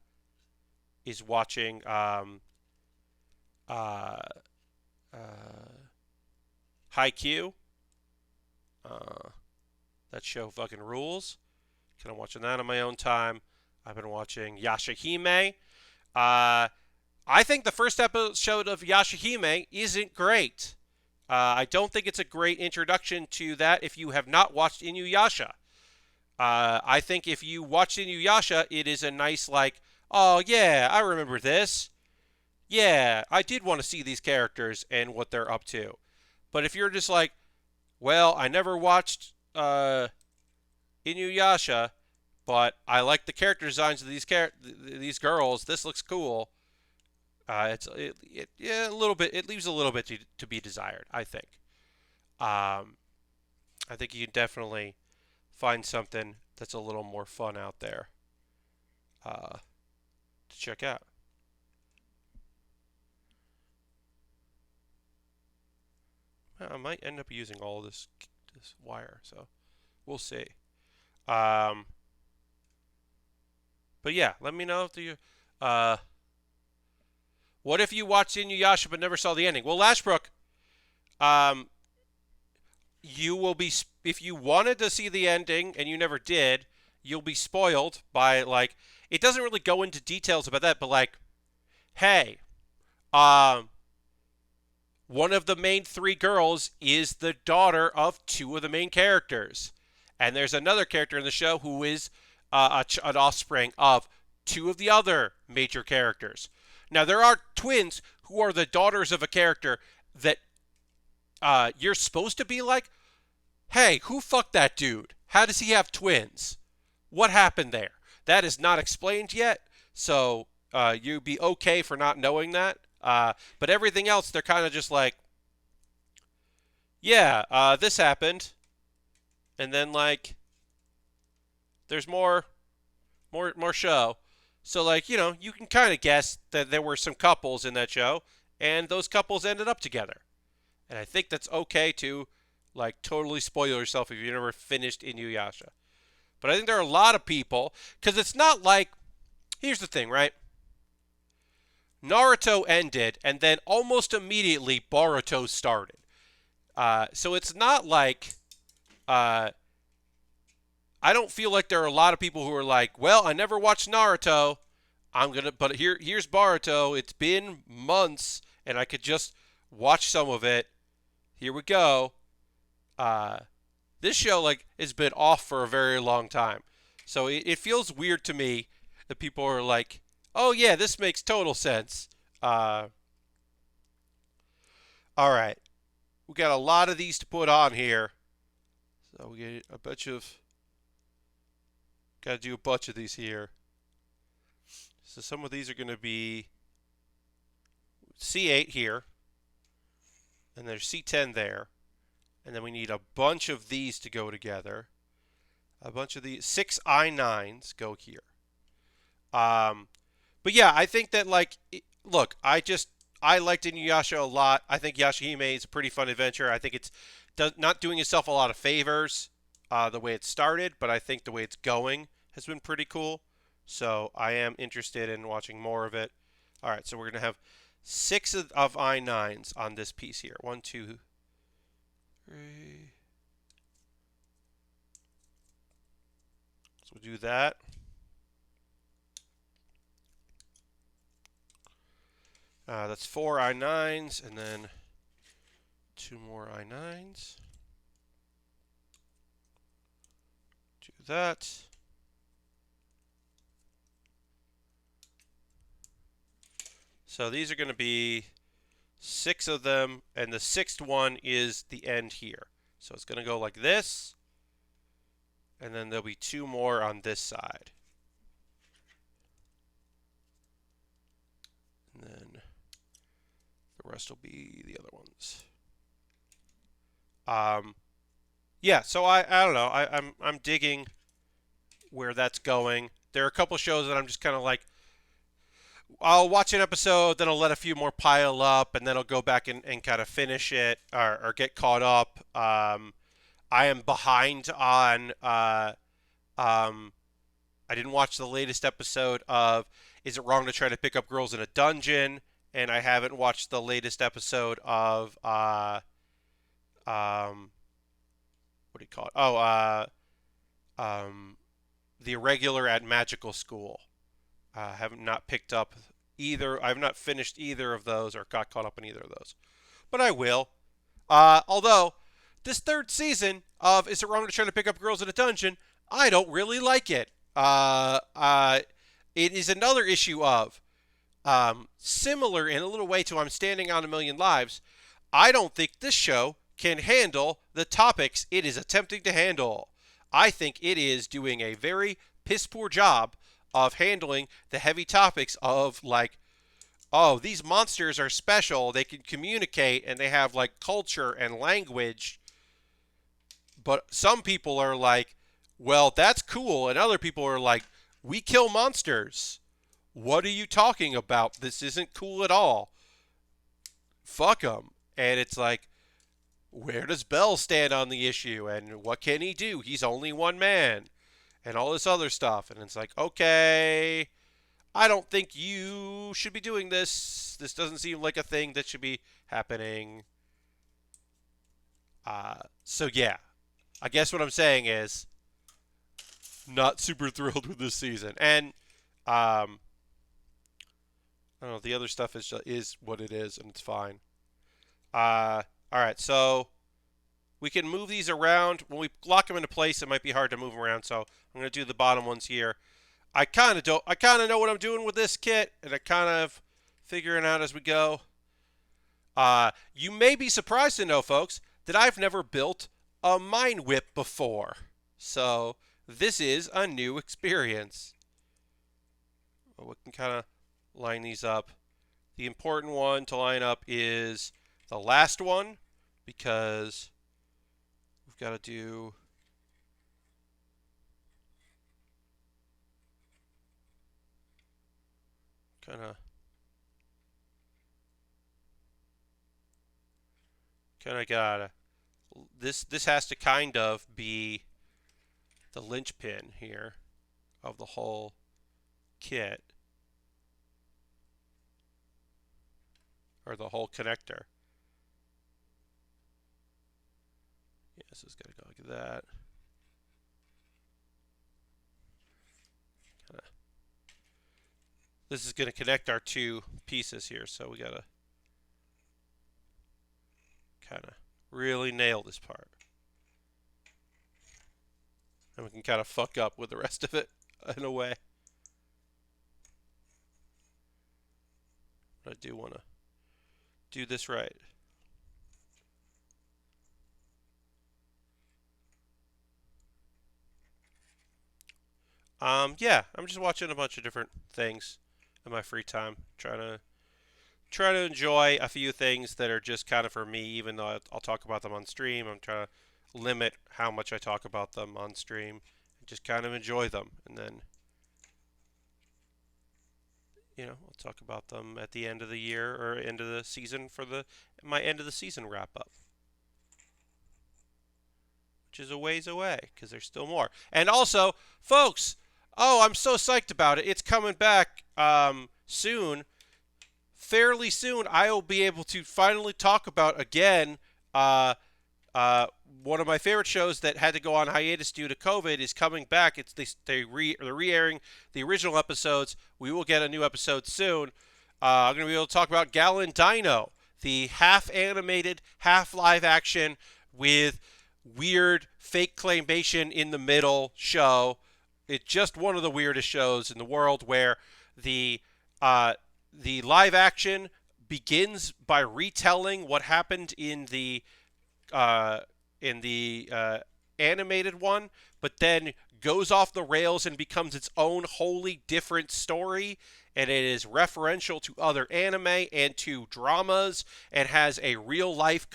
Haikyuu. That show fucking rules. Kind of watching that on my own time. I've been watching Yashahime. I think the first episode of Yashahime isn't great. I don't think it's a great introduction to that if you have not watched Inuyasha. I think if you watch Inuyasha, it is a nice, oh yeah, I remember this. Yeah, I did want to see these characters and what they're up to. But if you're just like, well, I never watched Inuyasha, but I like the character designs of these girls. This looks cool. A little bit. It leaves a little bit to be desired, I think. I think you can definitely find something that's a little more fun out there to check out. I might end up using all this wire, so we'll see. But yeah, let me know if you. What if you watched Inuyasha but never saw the ending? Well, Lashbrook, you will be, if you wanted to see the ending and you never did, you'll be spoiled by, it doesn't really go into details about that, but hey, one of the main 3 girls is the daughter of 2 of the main characters. And there's another character in the show who is an offspring of 2 of the other major characters. Now, there are twins who are the daughters of a character that you're supposed to be like, hey, who fucked that dude? How does he have twins? What happened there? That is not explained yet, so you'd be okay for not knowing that. But everything else, they're kind of just like, yeah, this happened, and then like, there's more show. So like, you can kind of guess that there were some couples in that show, and those couples ended up together. And I think that's okay to like totally spoil yourself if you never finished Inuyasha. But I think there are a lot of people, because it's not like, here's the thing, right? Naruto ended, and then almost immediately Boruto started. So it's not like, I don't feel like there are a lot of people who are like, well, I never watched Naruto. But here's Boruto. It's been months, and I could just watch some of it. Here we go. This show like has been off for a very long time, so it feels weird to me that people are like, "Oh yeah, this makes total sense." All right, we got a lot of these to put on here, so we get a bunch of got to do a bunch of these here. So some of these are going to be C8 here, and there's C10 there. And then we need a bunch of these to go together. A bunch of these 6 I9s go here. But yeah, I think that like, look, I liked Inuyasha a lot. I think Yashahime is a pretty fun adventure. I think it's not doing itself a lot of favors the way it started, but I think the way it's going has been pretty cool. So I am interested in watching more of it. All right, so we're gonna have 6 of I9s on this piece here. 1, 2, 3. So we'll do that. That's 4 I9s, and then 2 more I9s. Do that. So these are going to be 6 of them, and the 6th one is the end here. So it's going to go like this, and then there'll be 2 more on this side. And then the rest will be the other ones. Yeah, so I don't know. I'm digging where that's going. There are a couple shows that I'm just kind of like, I'll watch an episode, then I'll let a few more pile up, and then I'll go back and kind of finish it or get caught up. I am behind on. I didn't watch the latest episode of Is It Wrong to Try to Pick Up Girls in a Dungeon? And I haven't watched the latest episode of what do you call it? Oh, The Irregular at Magical School. I have not picked up either. I have not finished either of those or got caught up in either of those, but I will. Although this 3rd season of Is It Wrong to Try to Pick Up Girls in a Dungeon, I don't really like it. It is another issue of similar in a little way to I'm Standing on a Million Lives. I don't think this show can handle the topics it is attempting to handle. I think it is doing a very piss poor job of handling the heavy topics of like, oh, these monsters are special, they can communicate, and they have like culture and language. But some people are like, well, that's cool, and other people are like, we kill monsters. What are you talking about? This isn't cool at all. Fuck them. And it's like, where does Bell stand on the issue? And what can he do? He's only one man. And all this other stuff. And it's like, okay, I don't think you should be doing this. This doesn't seem like a thing that should be happening. So yeah, I guess what I'm saying is not super thrilled with this season. And I don't know, the other stuff is what it is, and it's fine. All right, so we can move these around. When we lock them into place, it might be hard to move them around, so I'm going to do the bottom ones here. I kind of know what I'm doing with this kit, and I kind of figuring out as we go. You may be surprised to know, folks, that I've never built a mine whip before. So this is a new experience. We can kind of line these up. The important one to line up is the last one, because we've got to do kind of gotta this has to kind of be the linchpin here of the whole kit, or the whole connector. Yeah, this is gonna go like that. This is gonna connect our two pieces here, so we gotta kind of really nail this part. And we can kind of fuck up with the rest of it in a way. But I do want to do this right. Yeah, I'm just watching a bunch of different things in my free time, trying to enjoy a few things that are just kind of for me, even though I'll talk about them on stream. I'm trying to limit how much I talk about them on stream and just kind of enjoy them. And then, we'll talk about them at the end of the year or end of the season for my end of the season wrap up, which is a ways away because there's still more. And also, folks, I'm so psyched about it. It's coming back soon. Fairly soon, I will be able to finally talk about again. One of my favorite shows that had to go on hiatus due to COVID is coming back. They're re-airing the original episodes. We will get a new episode soon. I'm going to be able to talk about Gallon Dino, the half animated, half live action with weird fake claymation in the middle show. It's just one of the weirdest shows in the world, where the live action begins by retelling what happened in the animated one, but then goes off the rails and becomes its own wholly different story. And it is referential to other anime and to dramas, and has a real life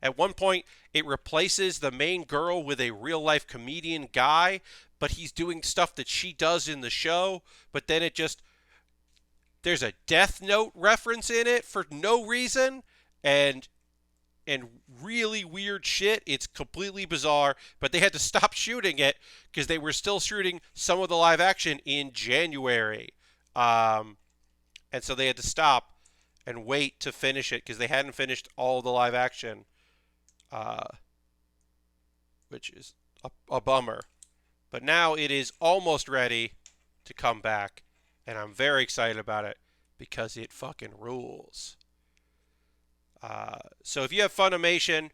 at one point it replaces the main girl with a real life comedian guy, but he's doing stuff that she does in the show. But then there's a Death Note reference in it for no reason, and really weird shit. It's completely bizarre, but they had to stop shooting it because they were still shooting some of the live action in January. And so they had to stop and wait to finish it because they hadn't finished all the live action, which is a bummer. But now it is almost ready to come back, and I'm very excited about it because it fucking rules. So if you have Funimation,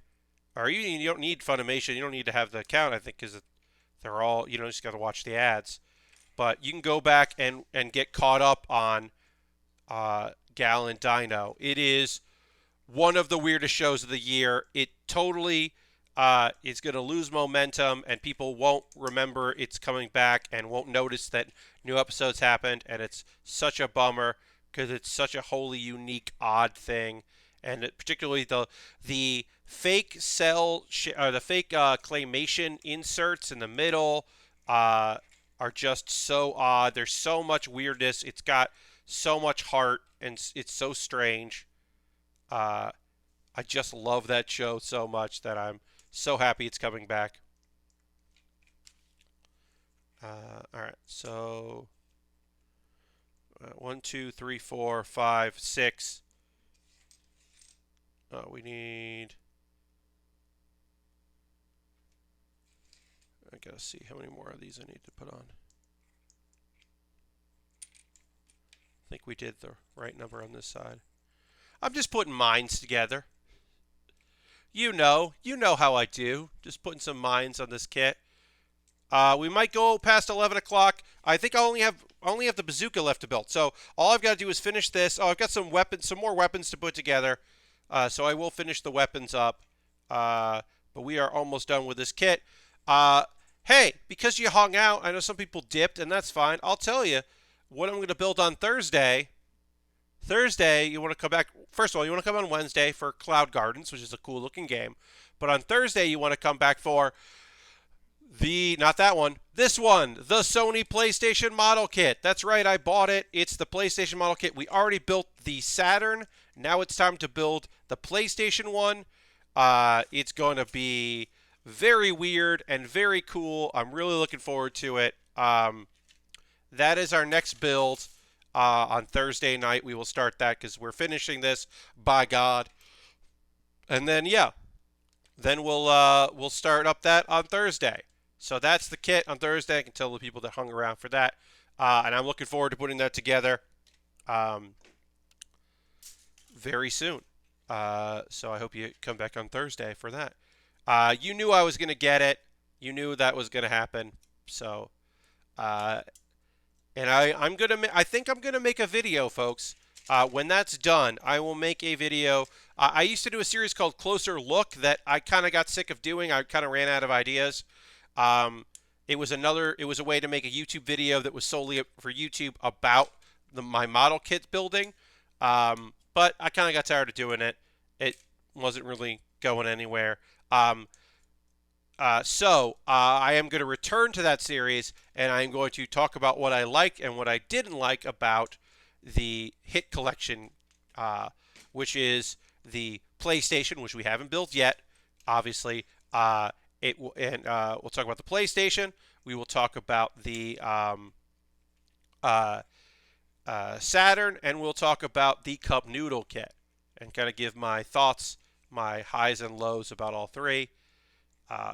or you don't need Funimation, you don't need to have the account, I think, because they're all, just got to watch the ads. But you can go back and get caught up on Gallon Dino. It is one of the weirdest shows of the year. It totally is going to lose momentum, and people won't remember it's coming back and won't notice that new episodes happened, and it's such a bummer because it's such a wholly unique, odd thing. And particularly the fake claymation inserts in the middle are just so odd. There's so much weirdness. It's got so much heart, and it's so strange. I just love that show so much that I'm so happy it's coming back. All right, so 1, 2, 3, 4, 5, 6. We need... I gotta see how many more of these I need to put on. I think we did the right number on this side. I'm just putting mines together. You know how I do. Just putting some mines on this kit. We might go past 11 o'clock. I think I only have the bazooka left to build. So all I've got to do is finish this. Oh, I've got some more weapons to put together. So I will finish the weapons up. But we are almost done with this kit. Hey, because you hung out, I know some people dipped, and that's fine. I'll tell you what I'm going to build on Thursday. Thursday, you want to come back. First of all, you want to come on Wednesday for Cloud Gardens, which is a cool looking game. But on Thursday, you want to come back for not that one, this one, the Sony PlayStation model kit. That's right, I bought it. It's the PlayStation model kit. We already built the Saturn. Now it's time to build the PlayStation one. It's going to be very weird and very cool. I'm really looking forward to it. That is our next build. On Thursday night, we will start that because we're finishing this, by God. And then, yeah, then we'll start up that on Thursday. So that's the kit on Thursday. I can tell the people that hung around for that. And I'm looking forward to putting that together very soon. So I hope you come back on Thursday for that. You knew I was going to get it. You knew that was going to happen. So, and I think I'm gonna make a video, folks. When that's done, I will make a video. I used to do a series called Closer Look that I kind of got sick of doing. I kind of ran out of ideas. It was a way to make a YouTube video that was solely for YouTube about my model kit building. But I kind of got tired of doing it. It wasn't really going anywhere. So I am going to return to that series, and I'm going to talk about what I like and what I didn't like about the Hit Collection, which is the PlayStation, which we haven't built yet, obviously. We'll talk about the PlayStation. We will talk about the Saturn, and we'll talk about the Cup Noodle kit, and kind of give my thoughts, my highs and lows about all three.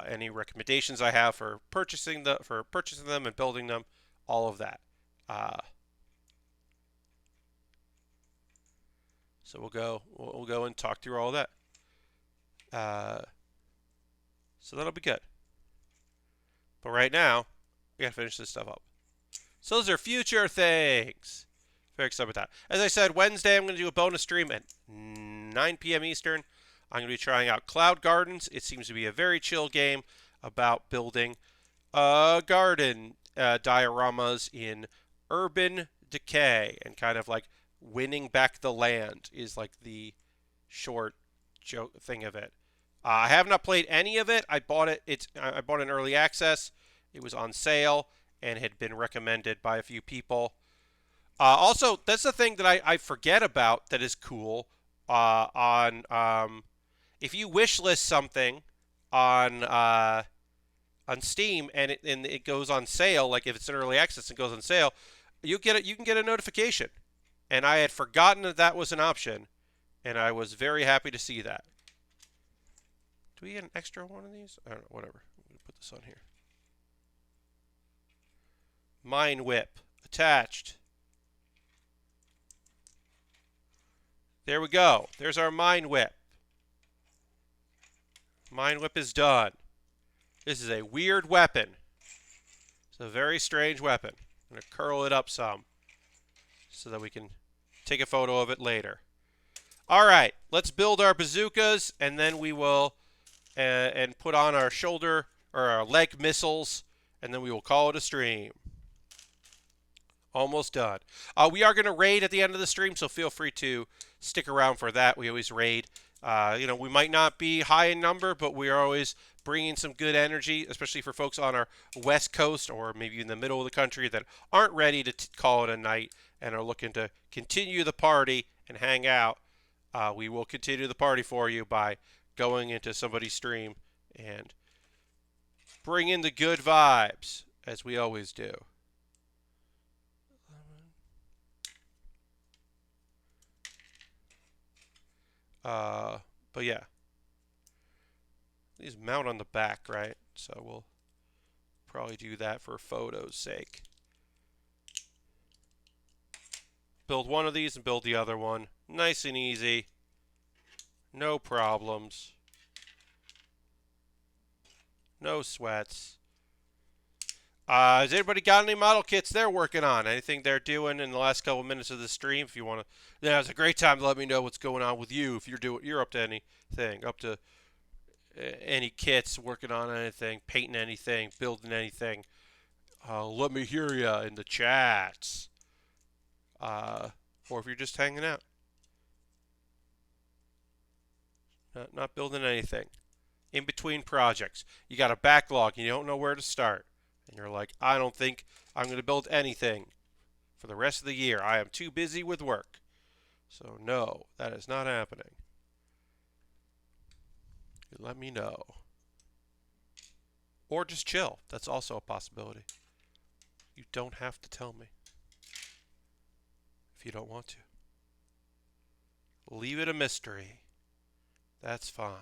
Any recommendations I have for purchasing them and building them, all of that. So we'll go and talk through all of that. So that'll be good. But right now, we gotta finish this stuff up. So those are future things. Very excited about that. As I said, Wednesday I'm going to do a bonus stream at 9 p.m. Eastern. I'm going to be trying out Cloud Gardens. It seems to be a very chill game about building garden dioramas in urban decay, and kind of like winning back the land is like the short joke thing of it. I have not played any of it. I bought it. I bought an early access. It was on sale and had been recommended by a few people. Also, that's the thing that I forget about that is cool if you wishlist something on Steam and it goes on sale, like if it's an early access and goes on sale, you can get a notification. And I had forgotten that was an option, and I was very happy to see that. Do we get an extra one of these? I don't know, whatever. I'm going to put this on here. Mine Whip attached. There we go. There's our Mine Whip. Mine Whip is done. This is a weird weapon. It's a very strange weapon. I'm going to curl it up some so that we can take a photo of it later. All right, let's build our bazookas, and then we will and put on our shoulder or our leg missiles, and then we will call it a stream. Almost done. We are going to raid at the end of the stream, so feel free to stick around for that. We always raid. We might not be high in number, but we are always bringing some good energy, especially for folks on our west coast or maybe in the middle of the country that aren't ready to call it a night and are looking to continue the party and hang out. We will continue the party for you by going into somebody's stream and bring in the good vibes, as we always do. But yeah, these mount on the back, right? So we'll probably do that for photo's sake. Build one of these and build the other one. Nice and easy. No problems. No sweats. Has anybody got any model kits they're working on? Anything they're doing in the last couple minutes of the stream? If you want to, yeah, it's a great time to let me know what's going on with you. If you're up to anything, up to any kits, working on anything, painting anything, building anything. Let me hear ya in the chats. Or if you're just hanging out, not building anything. In between projects, you got a backlog and you don't know where to start. And you're like, I don't think I'm going to build anything for the rest of the year. I am too busy with work. So, no, that is not happening. Let me know. Or just chill. That's also a possibility. You don't have to tell me if you don't want to. Leave it a mystery. That's fine.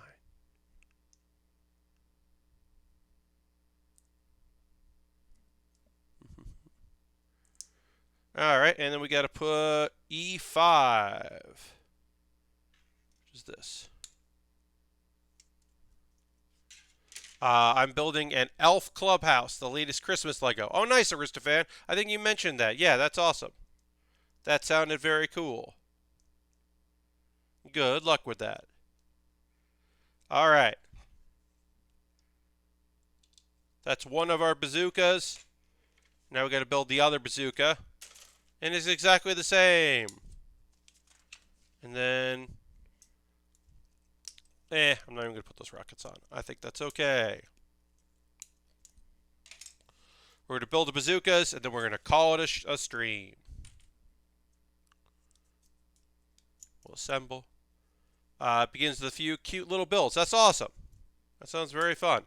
Alright, and then we got to put E5. What is this? I'm building an elf clubhouse, the latest Christmas Lego. Oh, nice, Aristofan. I think you mentioned that. Yeah, that's awesome. That sounded very cool. Good luck with that. Alright. That's one of our bazookas. Now we got to build the other bazooka. And it's exactly the same. And then... I'm not even going to put those rockets on. I think that's okay. We're going to build the bazookas, and then we're going to call it a stream. We'll assemble. Begins with a few cute little builds. That's awesome. That sounds very fun.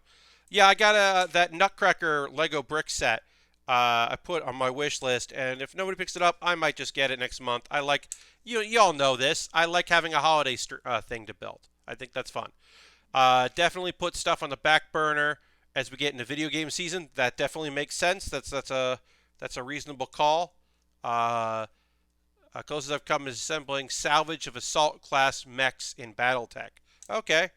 Yeah, I got that Nutcracker Lego brick set I put on my wish list, and if nobody picks it up, I might just get it next month. I like, you all know this. I like having a holiday thing to build. I think that's fun. Definitely put stuff on the back burner as we get into video game season. That definitely makes sense. That's a reasonable call. Closest I've come is assembling salvage of assault class mechs in BattleTech. Okay,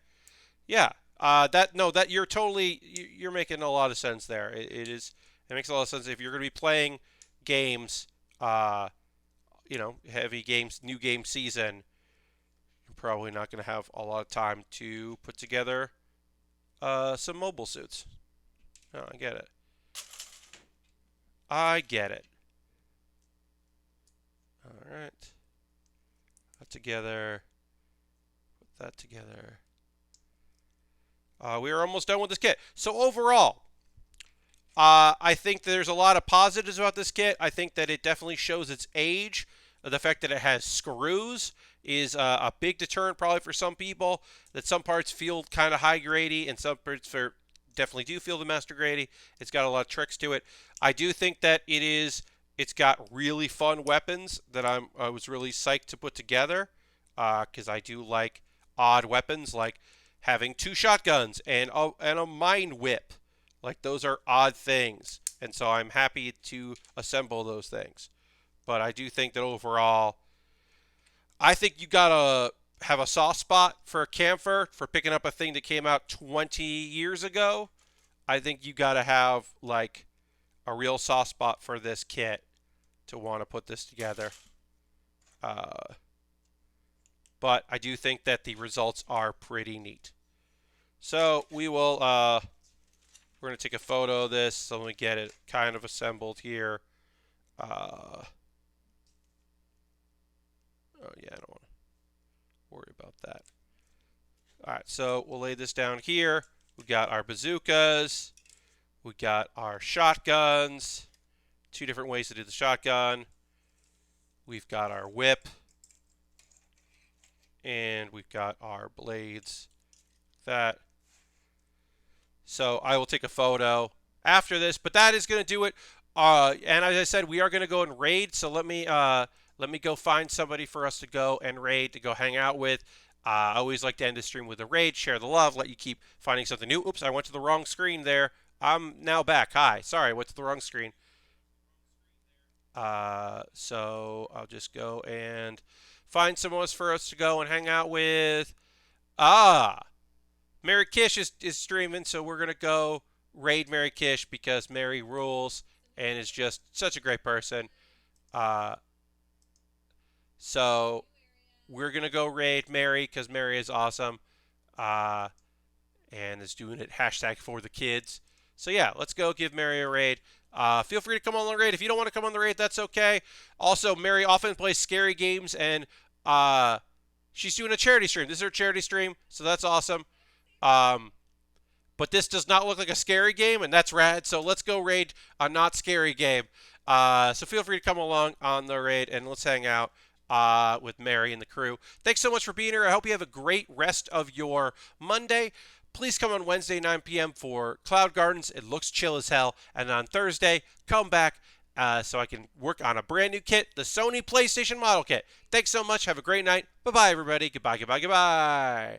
yeah. That you're making a lot of sense there. It makes a lot of sense if you're going to be playing games, heavy games, new game season. You're probably not going to have a lot of time to put together some mobile suits. Oh, I get it. I get it. All right. That together. Put that together. We are almost done with this kit. So overall, I think there's a lot of positives about this kit. I think that it definitely shows its age. The fact that it has screws is a big deterrent probably for some people. That some parts feel kind of high grady and some parts definitely do feel the master grady. It's got a lot of tricks to it. I do think that it's got really fun weapons that I was really psyched to put together because I do like odd weapons like having 2 shotguns and a mine whip. Like, those are odd things, and so I'm happy to assemble those things. But I do think that overall, I think you gotta have a soft spot for Kampfer for picking up a thing that came out 20 years ago. I think you gotta have, like, a real soft spot for this kit to want to put this together. But I do think that the results are pretty neat. So we will... we're going to take a photo of this, so let me get it kind of assembled here. Oh, yeah, I don't want to worry about that. All right, so we'll lay this down here. We got our bazookas. We got our shotguns. 2 different ways to do the shotgun. We've got our whip. And we've got our blades. That. So I will take a photo after this, but that is going to do it. And as I said, we are going to go and raid. So let me go find somebody for us to go and raid, to go hang out with. I always like to end the stream with a raid, share the love, let you keep finding something new. Oops, I went to the wrong screen there. I'm now back. Hi, sorry, I went to the wrong screen. So I'll just go and find someone else for us to go and hang out with. Mary Kish is streaming, so we're going to go raid Mary Kish because Mary rules and is just such a great person. Uh, so we're gonna go raid Mary because Mary is awesome, uh, and is doing it hashtag for the kids. So yeah, let's go give Mary a raid. Feel free to come on the raid. If you don't want to come on the raid, that's okay. Also, Mary often plays scary games, and she's doing a charity stream. This is her charity stream, so that's awesome. Um, but this does not look like a scary game, and that's rad. So let's go raid a not scary game. So feel free to come along on the raid, and let's hang out with Mary and the crew. Thanks so much for being here. I hope you have a great rest of your Monday. Please come on Wednesday, 9 p.m. for Cloud Gardens. It looks chill as hell. And on Thursday, come back so I can work on a brand new kit, the Sony PlayStation model kit. Thanks so much. Have a great night. Bye-bye, everybody. Goodbye, goodbye, goodbye.